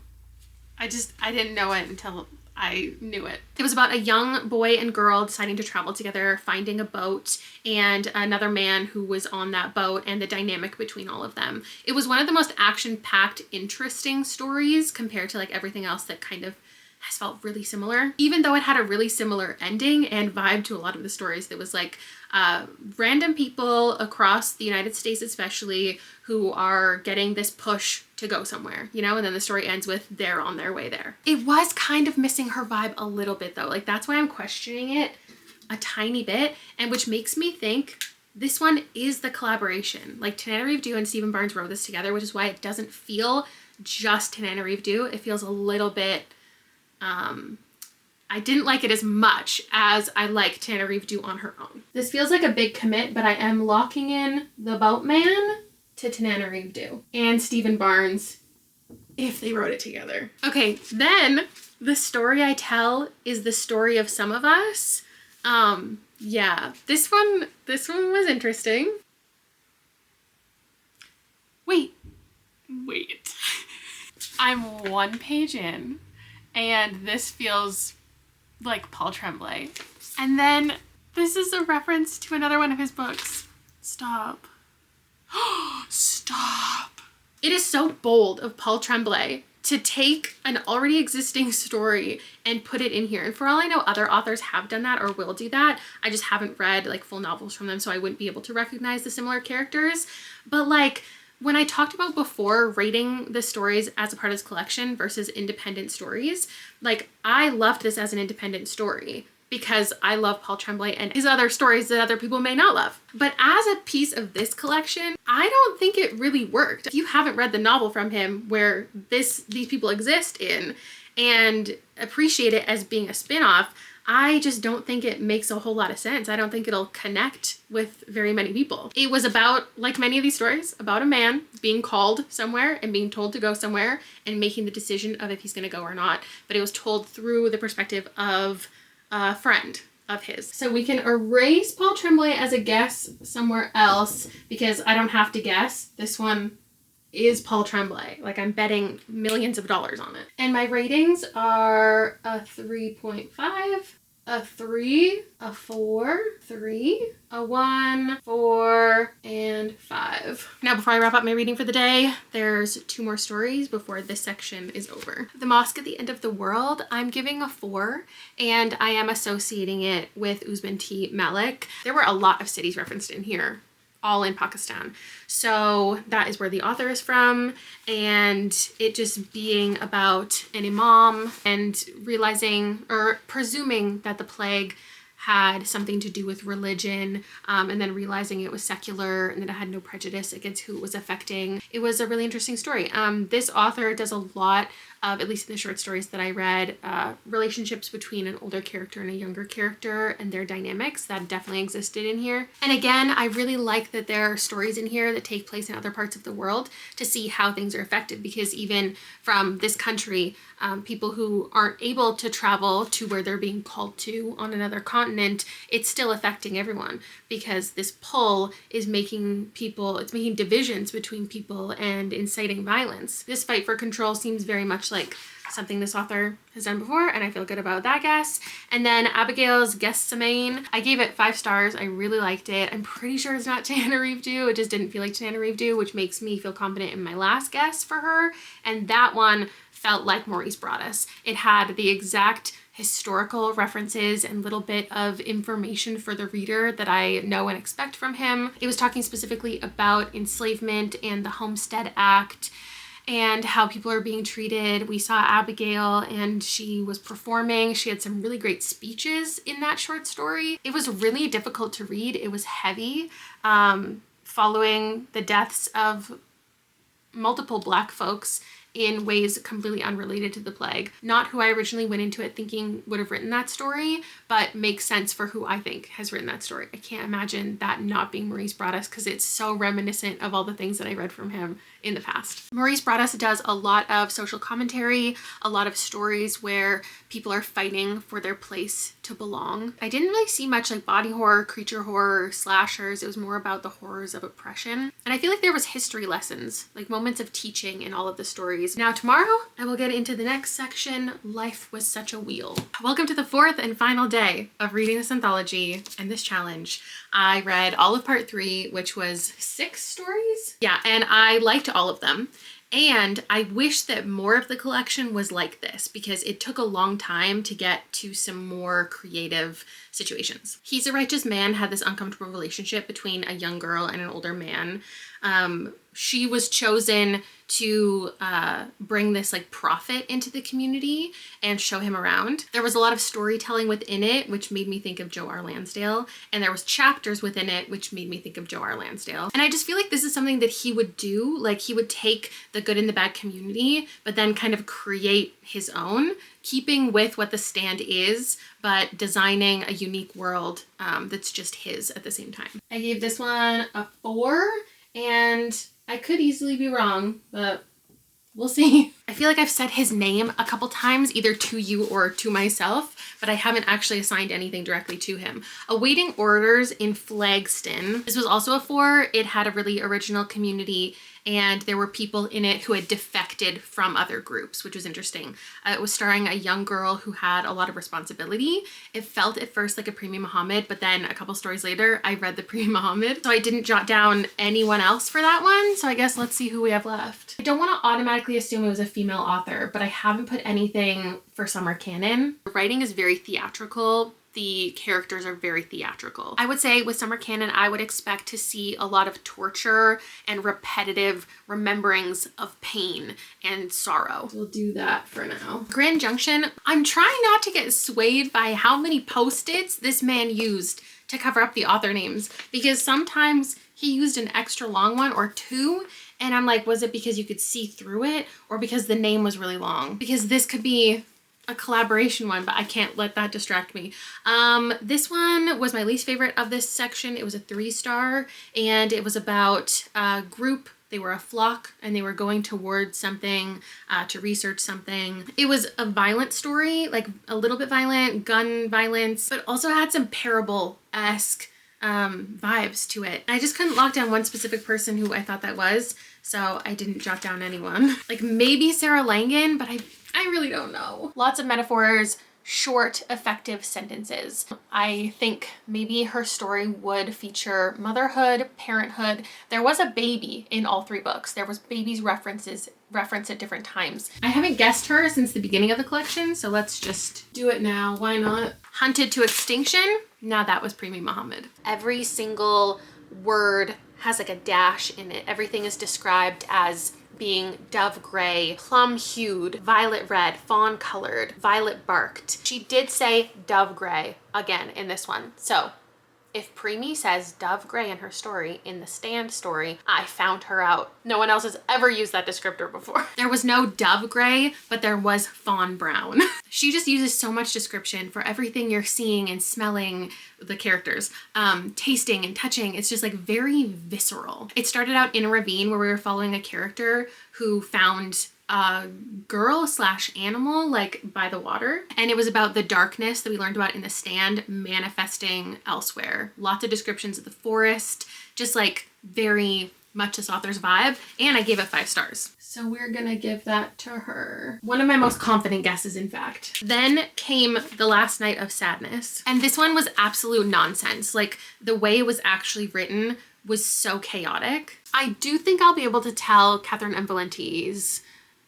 [SPEAKER 1] I didn't know it until I knew it. It was about a young boy and girl deciding to travel together, finding a boat, and another man who was on that boat, and the dynamic between all of them. It was one of the most action-packed, interesting stories compared to like everything else that kind of has felt really similar, even though it had a really similar ending and vibe to a lot of the stories. That was like random people across the United States especially who are getting this push to go somewhere, you know, and then the story ends with they're on their way there. It was kind of missing her vibe a little bit though. Like that's why I'm questioning it a tiny bit, and which makes me think this one is the collaboration. Like Tananarive Due and Stephen Barnes wrote this together, which is why it doesn't feel just Tananarive Due. It feels a little bit, I didn't like it as much as I like Tananarive Due on her own. This feels like a big commit, but I am locking in the Boatman to Tananarive Due and Stephen Barnes if they wrote it together. Okay, then the story I tell is the story of some of us. Yeah, this one was interesting. Wait. I'm one page in and this feels like Paul Tremblay. And then this is a reference to another one of his books. Stop. Stop. It is so bold of Paul Tremblay to take an already existing story and put it in here. And for all I know, other authors have done that or will do that. I just haven't read like full novels from them, so I wouldn't be able to recognize the similar characters. But like when I talked about before rating the stories as a part of this collection versus independent stories, like I loved this as an independent story because I love Paul Tremblay and his other stories that other people may not love. But as a piece of this collection, I don't think it really worked. If you haven't read the novel from him where these people exist in and appreciate it as being a spin-off, I just don't think it makes a whole lot of sense. I don't think it'll connect with very many people. It was about, like many of these stories, about a man being called somewhere and being told to go somewhere and making the decision of if he's gonna go or not. But it was told through the perspective of a friend of his. So we can erase Paul Tremblay as a guess somewhere else because I don't have to guess. This one is Paul Tremblay. Like I'm betting millions of dollars on it. And my ratings are a 3.5, a 3, a 4, 3, a 1, 4, and 5. Now before I wrap up my reading for the day, there's 2 more stories before this section is over. The Mosque at the End of the World, I'm giving a 4, and I am associating it with Usman T. Malik. There were a lot of cities referenced in here, all in Pakistan. So that is where the author is from, and it just being about an imam and realizing or presuming that the plague had something to do with religion, and then realizing it was secular and that it had no prejudice against who it was affecting. It was a really interesting story. This author does a lot of, at least in the short stories that I read, relationships between an older character and a younger character and their dynamics that definitely existed in here. And again, I really like that there are stories in here that take place in other parts of the world to see how things are affected, because even from this country, people who aren't able to travel to where they're being called to on another continent, it's still affecting everyone because this pull is making people, it's making divisions between people and inciting violence. This fight for control seems very much like something this author has done before, and I feel good about that guess. And then Abigail's Gethsemane, I gave it 5 stars. I really liked it. I'm pretty sure it's not Tananarive Due. It just didn't feel like Tananarive Due, which makes me feel confident in my last guess for her. And that one felt like Maurice Broaddus. It had the exact historical references and little bit of information for the reader that I know and expect from him. It was talking specifically about enslavement and the Homestead Act and how people are being treated. We saw Abigail and she was performing. She had some really great speeches in that short story. It was really difficult to read. It was heavy, following the deaths of multiple Black folks in ways completely unrelated to the plague. Not who I originally went into it thinking would have written that story, but makes sense for who I think has written that story. I can't imagine that not being Maurice Broaddus because it's so reminiscent of all the things that I read from him in the past. Maurice Broaddus does a lot of social commentary, a lot of stories where people are fighting for their place to belong. I didn't really see much like body horror, creature horror, slashers. It was more about the horrors of oppression. And I feel like there was history lessons, like moments of teaching in all of the stories. Now tomorrow, I will get into the next section, Life Was Such a Wheel. Welcome to the 4th and final day of reading this anthology and this challenge. I read all of part 3, which was 6 stories. Yeah, and I liked all of them. And I wish that more of the collection was like this because it took a long time to get to some more creative situations. He's a Righteous Man had this uncomfortable relationship between a young girl and an older man. She was chosen to bring this like prophet into the community and show him around. There was a lot of storytelling within it, which made me think of Joe R. Lansdale, and there was chapters within it, which made me think of Joe R. Lansdale. And I just feel like this is something that he would do. Like he would take the good and the bad community, but then kind of create his own, keeping with what the Stand is, but designing a unique world that's just his at the same time. I gave this one a 4, and I could easily be wrong, but we'll see. I feel like I've said his name a couple times, either to you or to myself, but I haven't actually assigned anything directly to him. Awaiting Orders in Flagston. This was also a 4. It had a really original community, and there were people in it who had defected from other groups, which was interesting. It was starring a young girl who had a lot of responsibility. It felt at first like a Premi Muhammad, but then a couple stories later, I read the Premi Muhammad. So I didn't jot down anyone else for that one. So I guess let's see who we have left. I don't want to automatically assume it was a female author, but I haven't put anything for summer canon. The writing is very theatrical. The characters are very theatrical. I would say with summer canon, I would expect to see a lot of torture and repetitive rememberings of pain and sorrow. We'll do that for now. Grand Junction, I'm trying not to get swayed by how many post-its this man used to cover up the author names, because sometimes he used an extra long one or 2, and I'm like, was it because you could see through it or because the name was really long? Because this could be a collaboration one, but I can't let that distract me. This one was my least favorite of this section. It was a 3-star, and it was about a group. They were a flock and they were going towards something to research something. It was a violent story, like a little bit violent, gun violence, but also had some parable-esque vibes to it. I just couldn't lock down one specific person who I thought that was, so I didn't jot down anyone. Like maybe Sarah Langan, but I really don't know. Lots of metaphors, short, effective sentences. I think maybe her story would feature motherhood, parenthood. There was a baby in all 3 books. There was babies referenced at different times. I haven't guessed her since the beginning of the collection, so let's just do it now. Why not? Hunted to Extinction. Now that was Premi Muhammad. Every single word has like a dash in it. Everything is described as being dove gray, plum hued, violet red, fawn colored, violet barked. She did say dove gray again in this one. So if Premi says dove gray in her story, in the Stand story, I found her out. No one else has ever used that descriptor before. There was no dove gray, but there was fawn brown. She just uses so much description for everything you're seeing and smelling the characters, tasting and touching. It's just like very visceral. It started out in a ravine where we were following a character who found a girl / animal like by the water, and it was about the darkness that we learned about in the Stand manifesting elsewhere. Lots of descriptions of the forest, just like very much this author's vibe, and I gave it 5 stars. So we're gonna give that to her. One of my most confident guesses, in fact. Then came The Last Night of Sadness, and this one was absolute nonsense. Like the way it was actually written was so chaotic. I do think I'll be able to tell Catherine M. Valenti's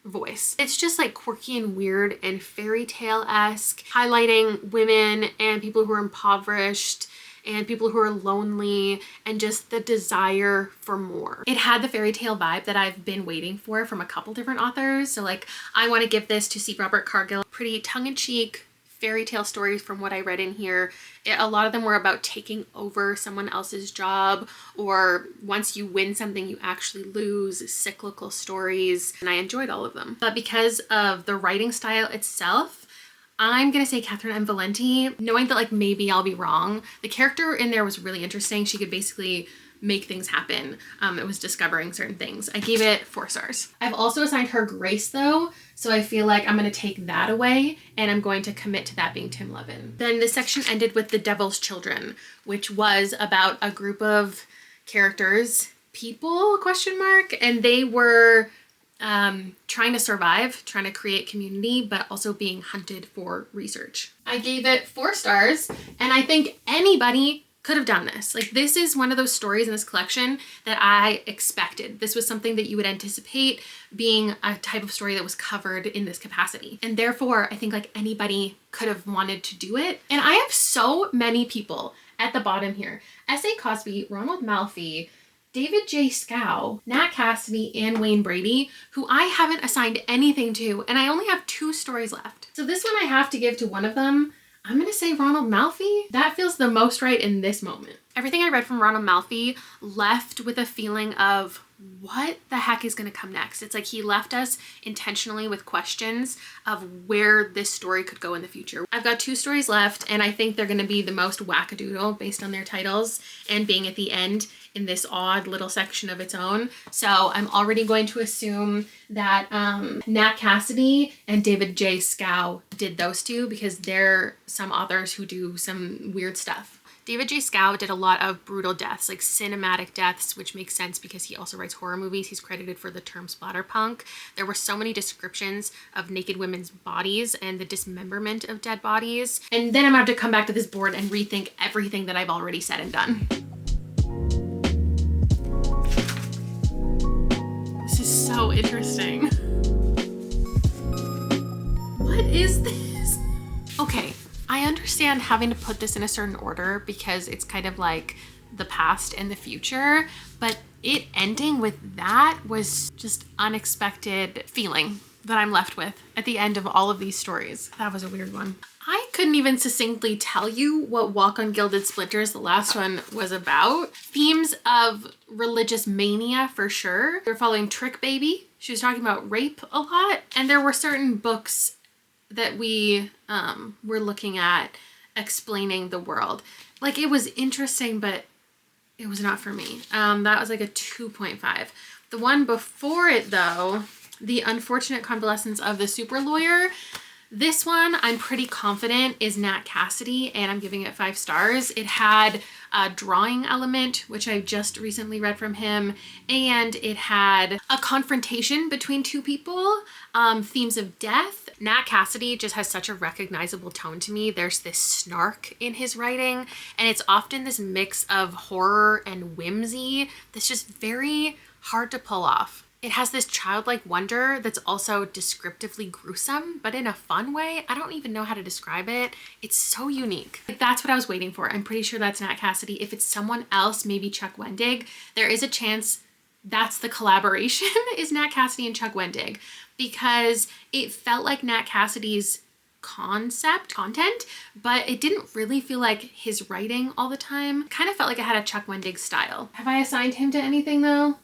[SPEAKER 1] voice. It's just like quirky and weird and fairy tale-esque, highlighting women and people who are impoverished and people who are lonely and just the desire for more. It had the fairy tale vibe that I've been waiting for from a couple different authors. So like I want to give this to C. Robert Cargill. Pretty tongue-in-cheek fairy tale stories from what I read in here. A lot of them were about taking over someone else's job, or once you win something you actually lose, cyclical stories, and I enjoyed all of them. But because of the writing style itself, I'm gonna say Catherine M. Valenti, knowing that like maybe I'll be wrong. The character in there was really interesting. She could basically make things happen. It was discovering certain things. I gave it 4 stars. I've also assigned her Grace though, so I feel like I'm gonna take that away and I'm going to commit to that being Tim Levin. Then this section ended with The Devil's Children, which was about a group of characters, people, ? And they were trying to survive, trying to create community, but also being hunted for research. I gave it 4 stars, and I think anybody could have done this. Like, this is one of those stories in this collection that I expected. This was something that you would anticipate being a type of story that was covered in this capacity. And therefore, I think like anybody could have wanted to do it. And I have so many people at the bottom here. S.A. Cosby, Ronald Malfi, David J. Scow, Nat Cassidy, and Wayne Brady, who I haven't assigned anything to, and I only have 2 stories left. So this one I have to give to one of them. I'm gonna say Ronald Malfi. That feels the most right in this moment. Everything I read from Ronald Malfi left with a feeling of what the heck is gonna come next? It's like he left us intentionally with questions of where this story could go in the future. I've got 2 stories left, and I think they're gonna be the most wackadoodle based on their titles and being at the end in this odd little section of its own. So I'm already going to assume that Nat Cassidy and David J. Scow did those 2, because they're some authors who do some weird stuff. David J. Scow did a lot of brutal deaths, like cinematic deaths, which makes sense because he also writes horror movies. He's credited for the term splatterpunk. There were so many descriptions of naked women's bodies and the dismemberment of dead bodies. And then I'm gonna have to come back to this board and rethink everything that I've already said and done. This is so interesting. What is this? Okay. I understand having to put this in a certain order because it's kind of like the past and the future, but it ending with that was just unexpected feeling that I'm left with at the end of all of these stories. That was a weird one. I couldn't even succinctly tell you what Walk on Gilded Splinters, the last one, was about. Themes of religious mania for sure. They're following Trick Baby. She was talking about rape a lot, and there were certain books that we were looking at explaining the world. Like, it was interesting, but it was not for me. That was like a 2.5. The one before it though, The Unfortunate Convalescence of the Super Lawyer, this one I'm pretty confident is Nat Cassidy, and I'm giving it 5 stars. It had a drawing element, which I just recently read from him, and it had a confrontation between 2 people, themes of death. Nat Cassidy just has such a recognizable tone to me. There's this snark in his writing, and it's often this mix of horror and whimsy that's just very hard to pull off. It has this childlike wonder that's also descriptively gruesome, but in a fun way. I don't even know how to describe it. It's so unique. Like, that's what I was waiting for. I'm pretty sure that's Nat Cassidy. If it's someone else, maybe Chuck Wendig, there is a chance that's the collaboration is Nat Cassidy and Chuck Wendig, because it felt like Nat Cassidy's content, but it didn't really feel like his writing all the time. Kind of felt like it had a Chuck Wendig style. Have I assigned him to anything though?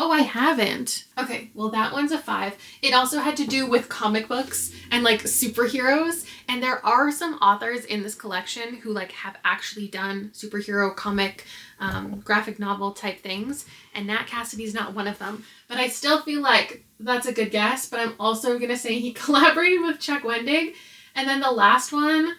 [SPEAKER 1] Oh, I haven't. Okay, well that one's a 5. It also had to do with comic books and like superheroes, and there are some authors in this collection who like have actually done superhero comic, graphic novel type things, and Nat Cassidy's not one of them. But I still feel like that's a good guess, but I'm also gonna say he collaborated with Chuck Wendig. And then the last one,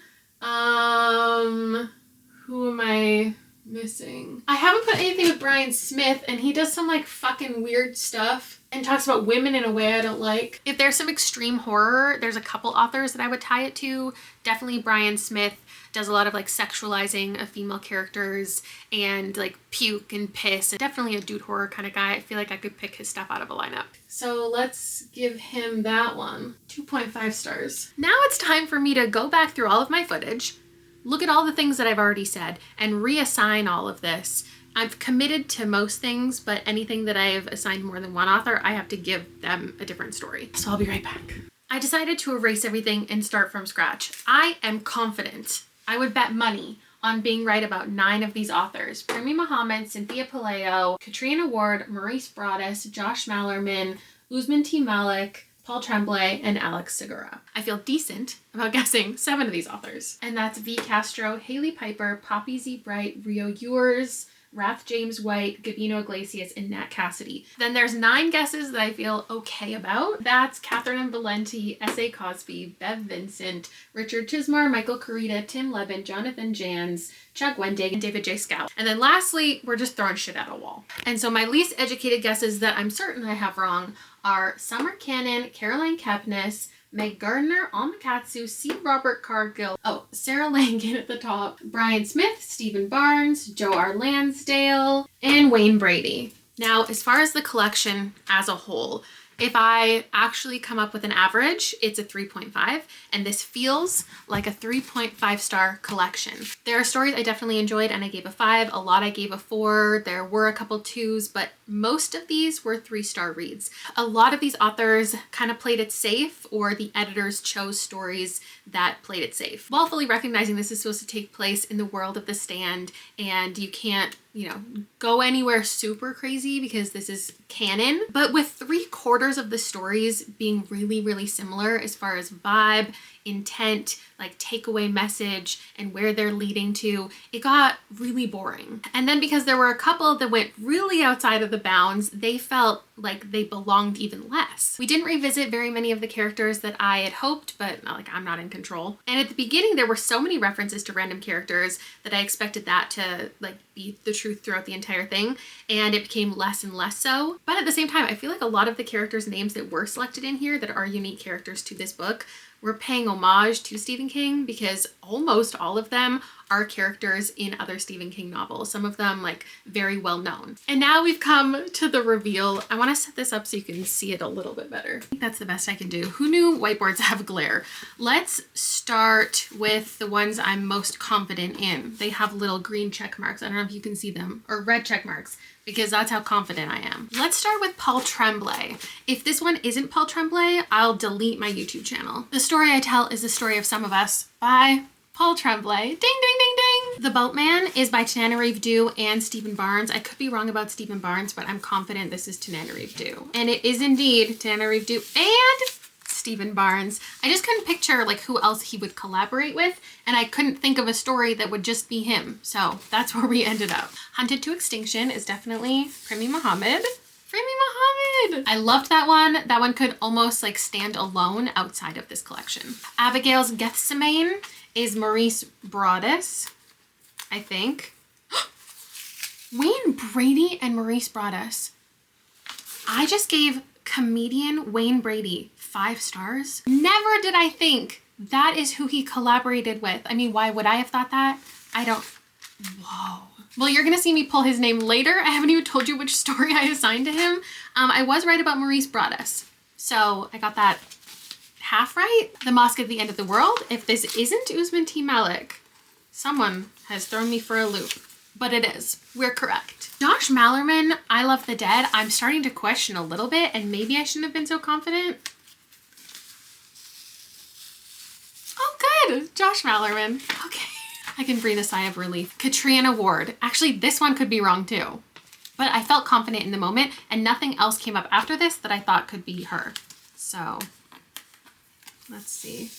[SPEAKER 1] who am I missing? I haven't put anything with Brian Smith, and he does some like fucking weird stuff and talks about women in a way I don't like. If there's some extreme horror, there's a couple authors that I would tie it to. Definitely Brian Smith does a lot of like sexualizing of female characters and like puke and piss. Definitely a dude horror kind of guy. I feel like I could pick his stuff out of a lineup. So let's give him that one. 2.5 stars. Now it's time for me to go back through all of my footage, look at all the things that I've already said, and reassign all of this. I've committed to most things, but anything that I've assigned more than one author, I have to give them a different story. So I'll be right back. I decided to erase everything and start from scratch. I am confident. I would bet money on being right about 9 of these authors. Premi Muhammad, Cynthia Palaio, Katrina Ward, Maurice Broaddus, Josh Mallerman, Usman T. Malik, Paul Tremblay, and Alex Segura. I feel decent about guessing 7 of these authors. And that's V. Castro, Haley Piper, Poppy Z. Bright, Rio Ewers, Rath James White, Gabino Iglesias, and Nat Cassidy. Then there's 9 guesses that I feel okay about. That's Catherine and Valenti, S.A. Cosby, Bev Vincent, Richard Chismar, Michael Carita, Tim Levin, Jonathan Jans, Chuck Wendig, and David J. Scow. And then lastly, we're just throwing shit at a wall. And so my least educated guesses that I'm certain I have wrong are Summer Cannon, Caroline Kepnes, Meg Gardner, Alma Katsu, C. Robert Cargill, Sarah Langan at the top, Brian Smith, Stephen Barnes, Joe R. Lansdale, and Wayne Brady. Now, as far as the collection as a whole, if I actually come up with an average, it's a 3.5, and this feels like a 3.5 star collection. There are stories I definitely enjoyed and I gave a 5, a lot I gave a 4, there were a couple 2s, but most of these were 3-star reads. A lot of these authors kind of played it safe, or the editors chose stories that played it safe, while fully recognizing this is supposed to take place in the world of The Stand, and you can't, go anywhere super crazy because this is canon. But with 3/4 of the stories being really, really similar as far as vibe, intent, like takeaway message, and where they're leading to, it got really boring. And then because there were a couple that went really outside of the bounds, they felt like they belonged even less. We didn't revisit very many of the characters that I had hoped, but I'm not in control. And at the beginning, there were so many references to random characters that I expected that to be the truth throughout the entire thing, and it became less and less so. But at the same time, I feel like a lot of the characters' names that were selected in here that are unique characters to this book were paying homage to Stephen King, because almost all of them are characters in other Stephen King novels, some of them very well known. And now we've come to the reveal. I want to set this up so you can see it a little bit better. I think that's the best I can do. Who knew whiteboards have glare? Let's start with the ones I'm most confident in. They have little green check marks. I don't know if you can see them, or red check marks, because that's how confident I am. Let's start with Paul Tremblay. If this one isn't Paul Tremblay, I'll delete my YouTube channel. The story I tell is the story of some of us by Paul Tremblay. Ding, ding, ding, ding. The Boatman is by Tananarive Due and Stephen Barnes. I could be wrong about Stephen Barnes, but I'm confident this is Tananarive Due. And it is indeed Tananarive Due and Stephen Barnes. I just couldn't picture who else he would collaborate with, and I couldn't think of a story that would just be him. So that's where we ended up. Hunted to Extinction is definitely Primi Muhammad. I loved that one. That one could almost stand alone outside of this collection. Abigail's Gethsemane is Maurice Broaddus, I think. Wayne Brady and Maurice Broaddus. I just gave comedian Wayne Brady 5 stars. Never did I think that is who he collaborated with. I mean, why would I have thought that? Whoa. Well, you're gonna see me pull his name later. I haven't even told you which story I assigned to him. I was right about Maurice Broaddus, so I got that half right. The Mosque at the End of the World. If this isn't Usman T. Malik, someone has thrown me for a loop, but it is. We're correct. Josh Malerman, I Love the Dead. I'm starting to question a little bit, and maybe I shouldn't have been so confident. Oh, good. Josh Malerman. Okay. I can breathe a sigh of relief. Katrina Ward. Actually, this one could be wrong too, but I felt confident in the moment, and nothing else came up after this that I thought could be her. So let's see.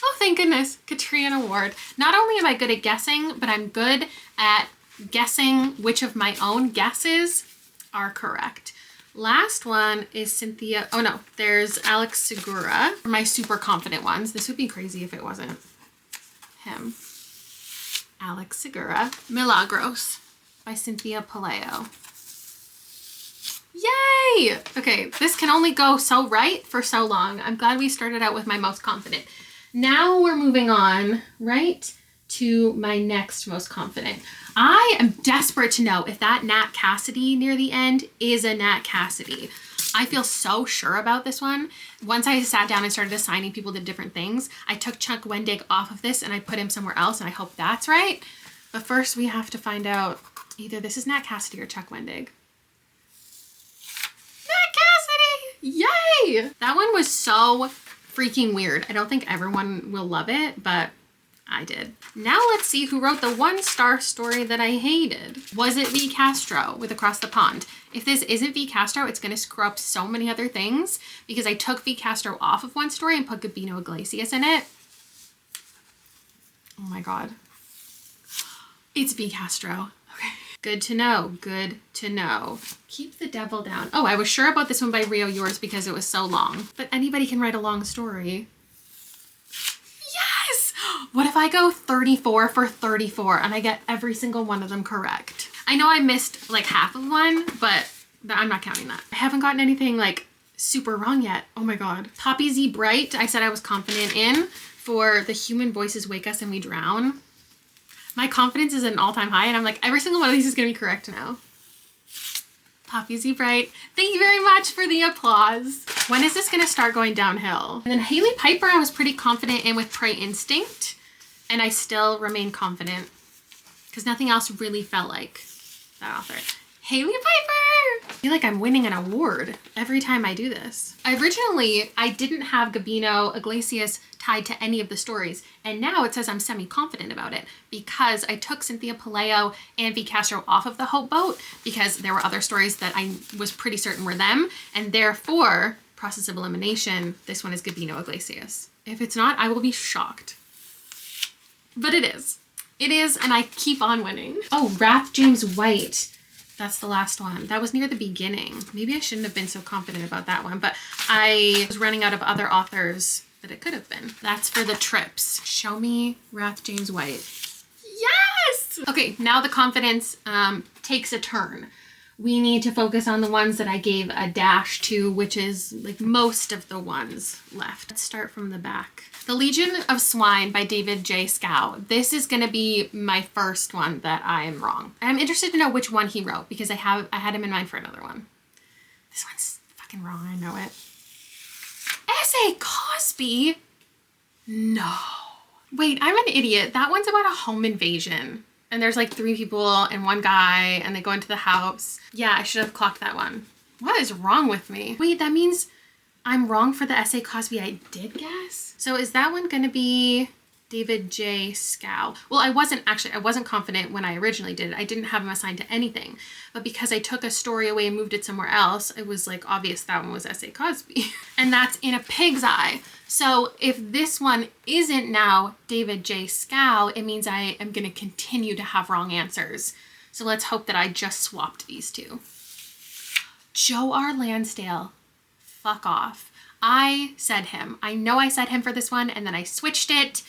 [SPEAKER 1] Oh, thank goodness. Katrina Ward. Not only am I good at guessing, but I'm good at guessing which of my own guesses are correct. Last one is Cynthia. Oh no, there's Alex Segura. For my super confident ones. This would be crazy if it wasn't him. Alex Segura. Milagros by Cynthia Palaio. Yay! Okay, this can only go so right for so long. I'm glad we started out with my most confident. Now we're moving on, right, to my next most confident. I am desperate to know if that Nat Cassidy near the end is a Nat Cassidy. I feel so sure about this one. Once I sat down and started assigning people to different things, I took Chuck Wendig off of this and I put him somewhere else, and I hope that's right. But first we have to find out either this is Nat Cassidy or Chuck Wendig. Nat Cassidy! Yay! That one was so freaking weird. I don't think everyone will love it, but I did. Now let's see who wrote the 1-star story that I hated. Was it V. Castro with Across the Pond? If this isn't V. Castro, it's going to screw up so many other things because I took V. Castro off of one story and put Gabino Iglesias in it. Oh my God. It's V. Castro. Okay. Good to know. Good to know. Keep the Devil Down. Oh, I was sure about this one by Rio Yours because it was so long. But anybody can write a long story. What if I go 34 for 34 and I get every single one of them correct? I know I missed half of one, but I'm not counting that. I haven't gotten anything super wrong yet. Oh my God. Poppy Z Bright, I said I was confident in for The Human Voices Wake Us and We Drown. My confidence is at an all-time high, and I'm like, every single one of these is gonna be correct now. Poppy Z Bright, thank you very much for the applause. When is this gonna start going downhill? And then Haley Piper, I was pretty confident in with Prey Instinct, and I still remain confident because nothing else really felt like that author. Haley Piper! I feel like I'm winning an award every time I do this. Originally, I didn't have Gabino Iglesias tied to any of the stories, and now it says I'm semi-confident about it because I took Cynthia Palaio and V. Castro off of the Hope Boat because there were other stories that I was pretty certain were them, and therefore, process of elimination, this one is Gabino Iglesias. If it's not, I will be shocked. But it is. It is, and I keep on winning. Oh, Wrath James White. That's the last one. That was near the beginning. Maybe I shouldn't have been so confident about that one, but I was running out of other authors that it could have been. That's for the trips. Show me Wrath James White. Yes! Okay, now the confidence takes a turn. We need to focus on the ones that I gave a dash to, which is like most of the ones left. Let's start from the back. The Legion of Swine by David J. Scow. This is gonna be my first one that I am wrong. I'm interested to know which one he wrote because I had him in mind for another one. This one's fucking wrong, I know it. S.A. Cosby? No. Wait, I'm an idiot. That one's about a home invasion. And there's like 3 people and 1 guy and they go into the house. Yeah, I should have clocked that one. What is wrong with me? Wait, that means I'm wrong for the S.A. Cosby I did guess? So is that one gonna be David J. Scow? Well, I wasn't confident when I originally did it. I didn't have him assigned to anything. But because I took a story away and moved it somewhere else, it was like obvious that one was S.A. Cosby. And that's In a Pig's Eye. So if this one isn't now David J. Scow, it means I am gonna continue to have wrong answers. So let's hope that I just swapped these two. Joe R. Lansdale, fuck off. I said him. I know I said him for this one, and then I switched it,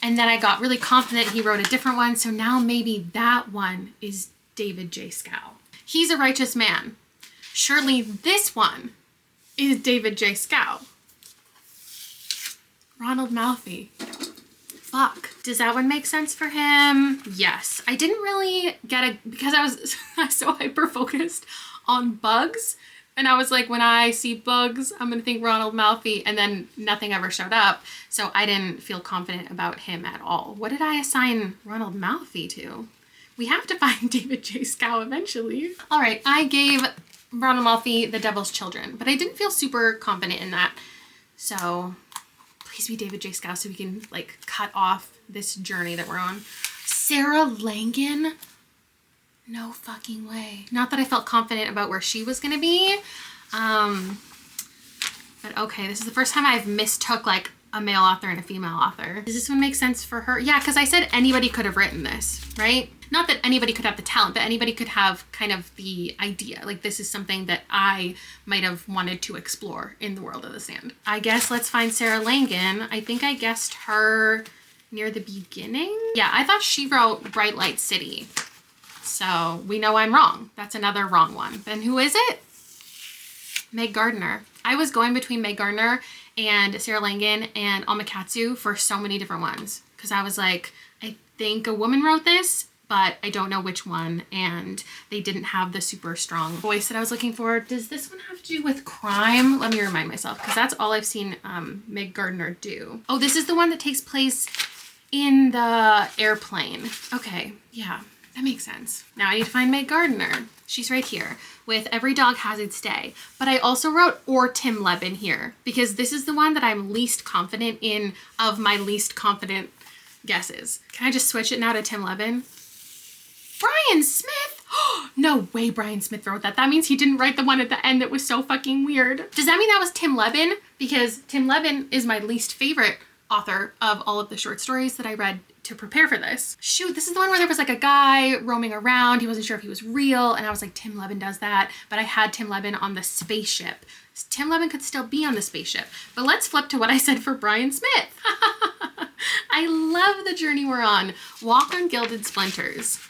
[SPEAKER 1] and then I got really confident he wrote a different one, so now maybe that one is David J. Scow. He's a Righteous Man. Surely this one is David J. Scow. Ronald Malfi. Fuck. Does that one make sense for him? Yes. I didn't really get it because I was so hyper-focused on bugs. And I was like, when I see bugs, I'm gonna think Ronald Malfi, and then nothing ever showed up. So I didn't feel confident about him at all. What did I assign Ronald Malfi to? We have to find David J. Scow eventually. All right, I gave Ronald Malfi The Devil's Children, but I didn't feel super confident in that. So please be David J. Scow so we can like cut off this journey that we're on. Sarah Langan? No fucking way. Not that I felt confident about where she was gonna be. But okay, this is the first time I've mistook like a male author and a female author. Does this one make sense for her? Yeah, because I said anybody could have written this, right? Not that anybody could have the talent, but anybody could have kind of the idea. Like this is something that I might have wanted to explore in the world of the sand. I guess let's find Sarah Langan. I think I guessed her near the beginning. Yeah, I thought she wrote Bright Light City. So we know I'm wrong. That's another wrong one. Then who is it? Meg Gardner. I was going between Meg Gardner and Sarah Langan and Amakatsu for so many different ones. Because I was like, I think a woman wrote this, but I don't know which one. And they didn't have the super strong voice that I was looking for. Does this one have to do with crime? Let me remind myself, because that's all I've seen Meg Gardner do. Oh, this is the one that takes place in the airplane. Okay, yeah. That makes sense. Now I need to find Meg Gardner. She's right here with Every Dog Has Its Day. But I also wrote or Tim Levin here because this is the one that I'm least confident in of my least confident guesses. Can I just switch it now to Tim Levin? Brian Smith? No way Brian Smith wrote that. That means he didn't write the one at the end that was so fucking weird. Does that mean that was Tim Levin? Because Tim Levin is my least favorite author of all of the short stories that I read to prepare for this. Shoot, this is the one where there was like a guy roaming around. He wasn't sure if he was real. And I was like, Tim Levin does that. But I had Tim Levin on the spaceship. Tim Levin could still be on the spaceship. But let's flip to what I said for Brian Smith. I love the journey we're on. Walk on Gilded Splinters.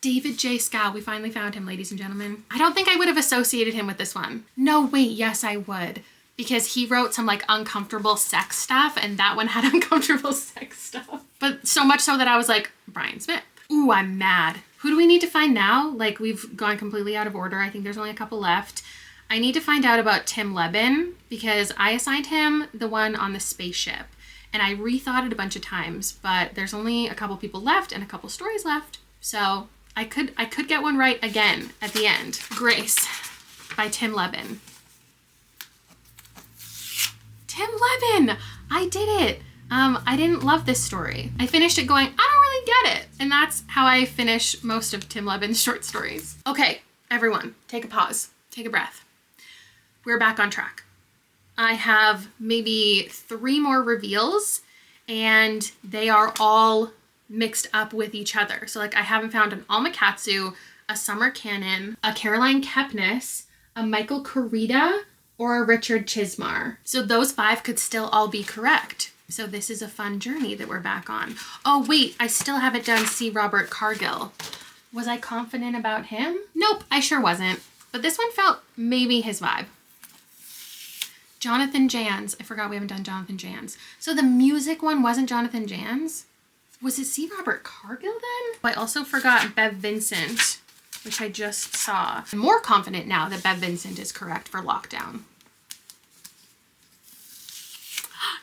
[SPEAKER 1] David J. Scow. We finally found him, ladies and gentlemen. I don't think I would have associated him with this one. No, wait, yes, I would. Because he wrote some like uncomfortable sex stuff, and that one had uncomfortable sex stuff. But so much so that I was like, Brian Smith. Ooh, I'm mad. Who do we need to find now? Like, we've gone completely out of order. I think there's only a couple left. I need to find out about Tim Levin because I assigned him the one on the spaceship. And I rethought it a bunch of times, but there's only a couple people left and a couple stories left. So I could get one right again at the end. Grace by Tim Levin. Tim Levin! I did it! I didn't love this story. I finished it going, I don't really get it. And that's how I finish most of Tim Levin's short stories. Okay, everyone, take a pause. Take a breath. We're back on track. I have maybe 3 more reveals, and they are all mixed up with each other. So like I haven't found an Alma Katsu, a Summer Cannon, a Caroline Kepnes, a Michael Corita, or a Richard Chismar. So those 5 could still all be correct. So this is a fun journey that we're back on. Oh wait, I still haven't done C. Robert Cargill. Was I confident about him? Nope, I sure wasn't. But this one felt maybe his vibe. Jonathan Janz. I forgot we haven't done Jonathan Janz. So the music one wasn't Jonathan Janz? Was it C. Robert Cargill then? I also forgot Bev Vincent, which I just saw. I'm more confident now that Bev Vincent is correct for Lockdown.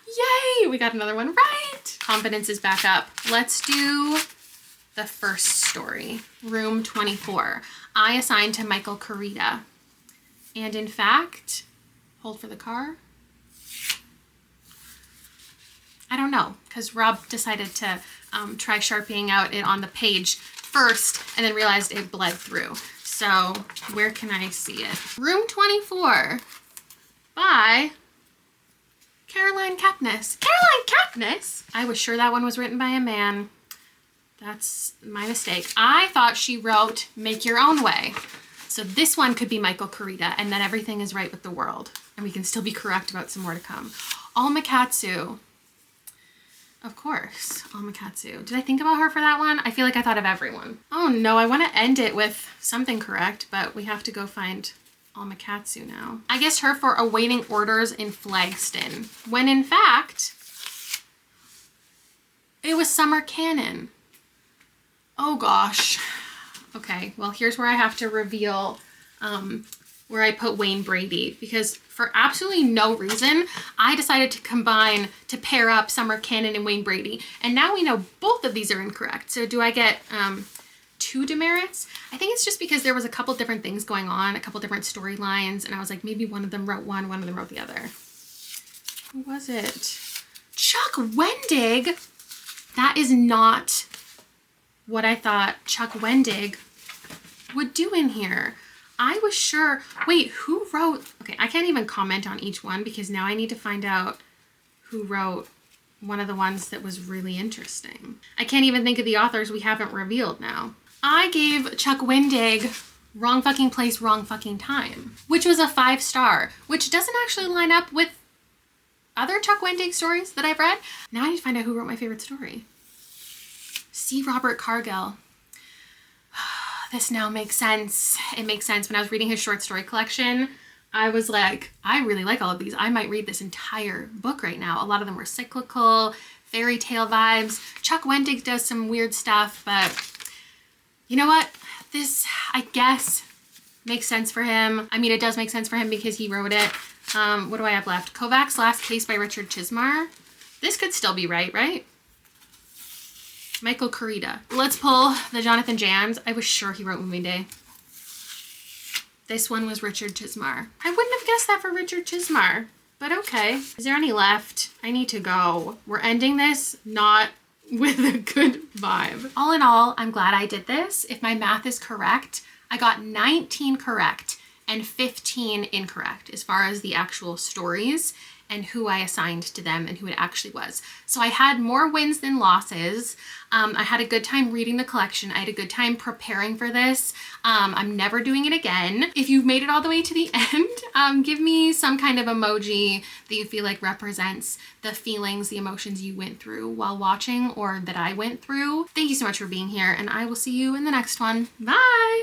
[SPEAKER 1] Yay! We got another one right. Confidence is back up. Let's do the first story, Room 24. I assigned to Michael Corita. And in fact, hold for the car. I don't know, because Rob decided to try Sharpieing out it on the page first and then realized it bled through. So where can I see it? Room 24 by Caroline Kepnes. Caroline Kepnes? I was sure that one was written by a man. That's my mistake. I thought she wrote Make Your Own Way. So this one could be Michael Corita, and then everything is right with the world. And we can still be correct about some more to come. Alma Katsu. Of course, Alma Katsu. Did I think about her for that one? I feel like I thought of everyone. Oh no, I want to end it with something correct, but we have to go find Alma Katsu now. I guessed her for awaiting orders in Flagston, when in fact, it was Summer Cannon. Oh gosh. Okay, well here's where I have to reveal where I put Wayne Brady, because for absolutely no reason, I decided to pair up Summer Cannon and Wayne Brady. And now we know both of these are incorrect. So do I get 2 demerits? I think it's just because there was a couple different things going on, a couple different storylines, and I was like, maybe one of them wrote one of them wrote the other. Who was it? Chuck Wendig? That is not what I thought Chuck Wendig would do in here. I was sure, wait, who wrote, okay, I can't even comment on each one because now I need to find out who wrote one of the ones that was really interesting. I can't even think of the authors we haven't revealed now. I gave Chuck Wendig Wrong Fucking Place, Wrong Fucking Time, which was a 5-star, which doesn't actually line up with other Chuck Wendig stories that I've read. Now I need to find out who wrote my favorite story. C. Robert Cargill. This now makes sense. It makes sense. When I was reading his short story collection, I was like, I really like all of these. I might read this entire book right now. A lot of them were cyclical, fairy tale vibes. Chuck Wendig does some weird stuff, but you know what? This, I guess, makes sense for him. I mean, it does make sense for him because he wrote it. What do I have left? Kovac's Last Case by Richard Chismar. This could still be right? Michael Corita. Let's pull the Jonathan Janz. I was sure he wrote Moving Day. This one was Richard Chismar. I wouldn't have guessed that for Richard Chismar, but okay. Is there any left? I need to go. We're ending this not with a good vibe. All in all, I'm glad I did this. If my math is correct, I got 19 correct and 15 incorrect as far as the actual stories. and who I assigned to them and who it actually was. So I had more wins than losses. I had a good time reading the collection. I had a good time preparing for this. I'm never doing it again. If you've made it all the way to the end, give me some kind of emoji that you feel like represents the feelings, the emotions you went through while watching or that I went through. Thank you so much for being here, and I will see you in the next one. Bye!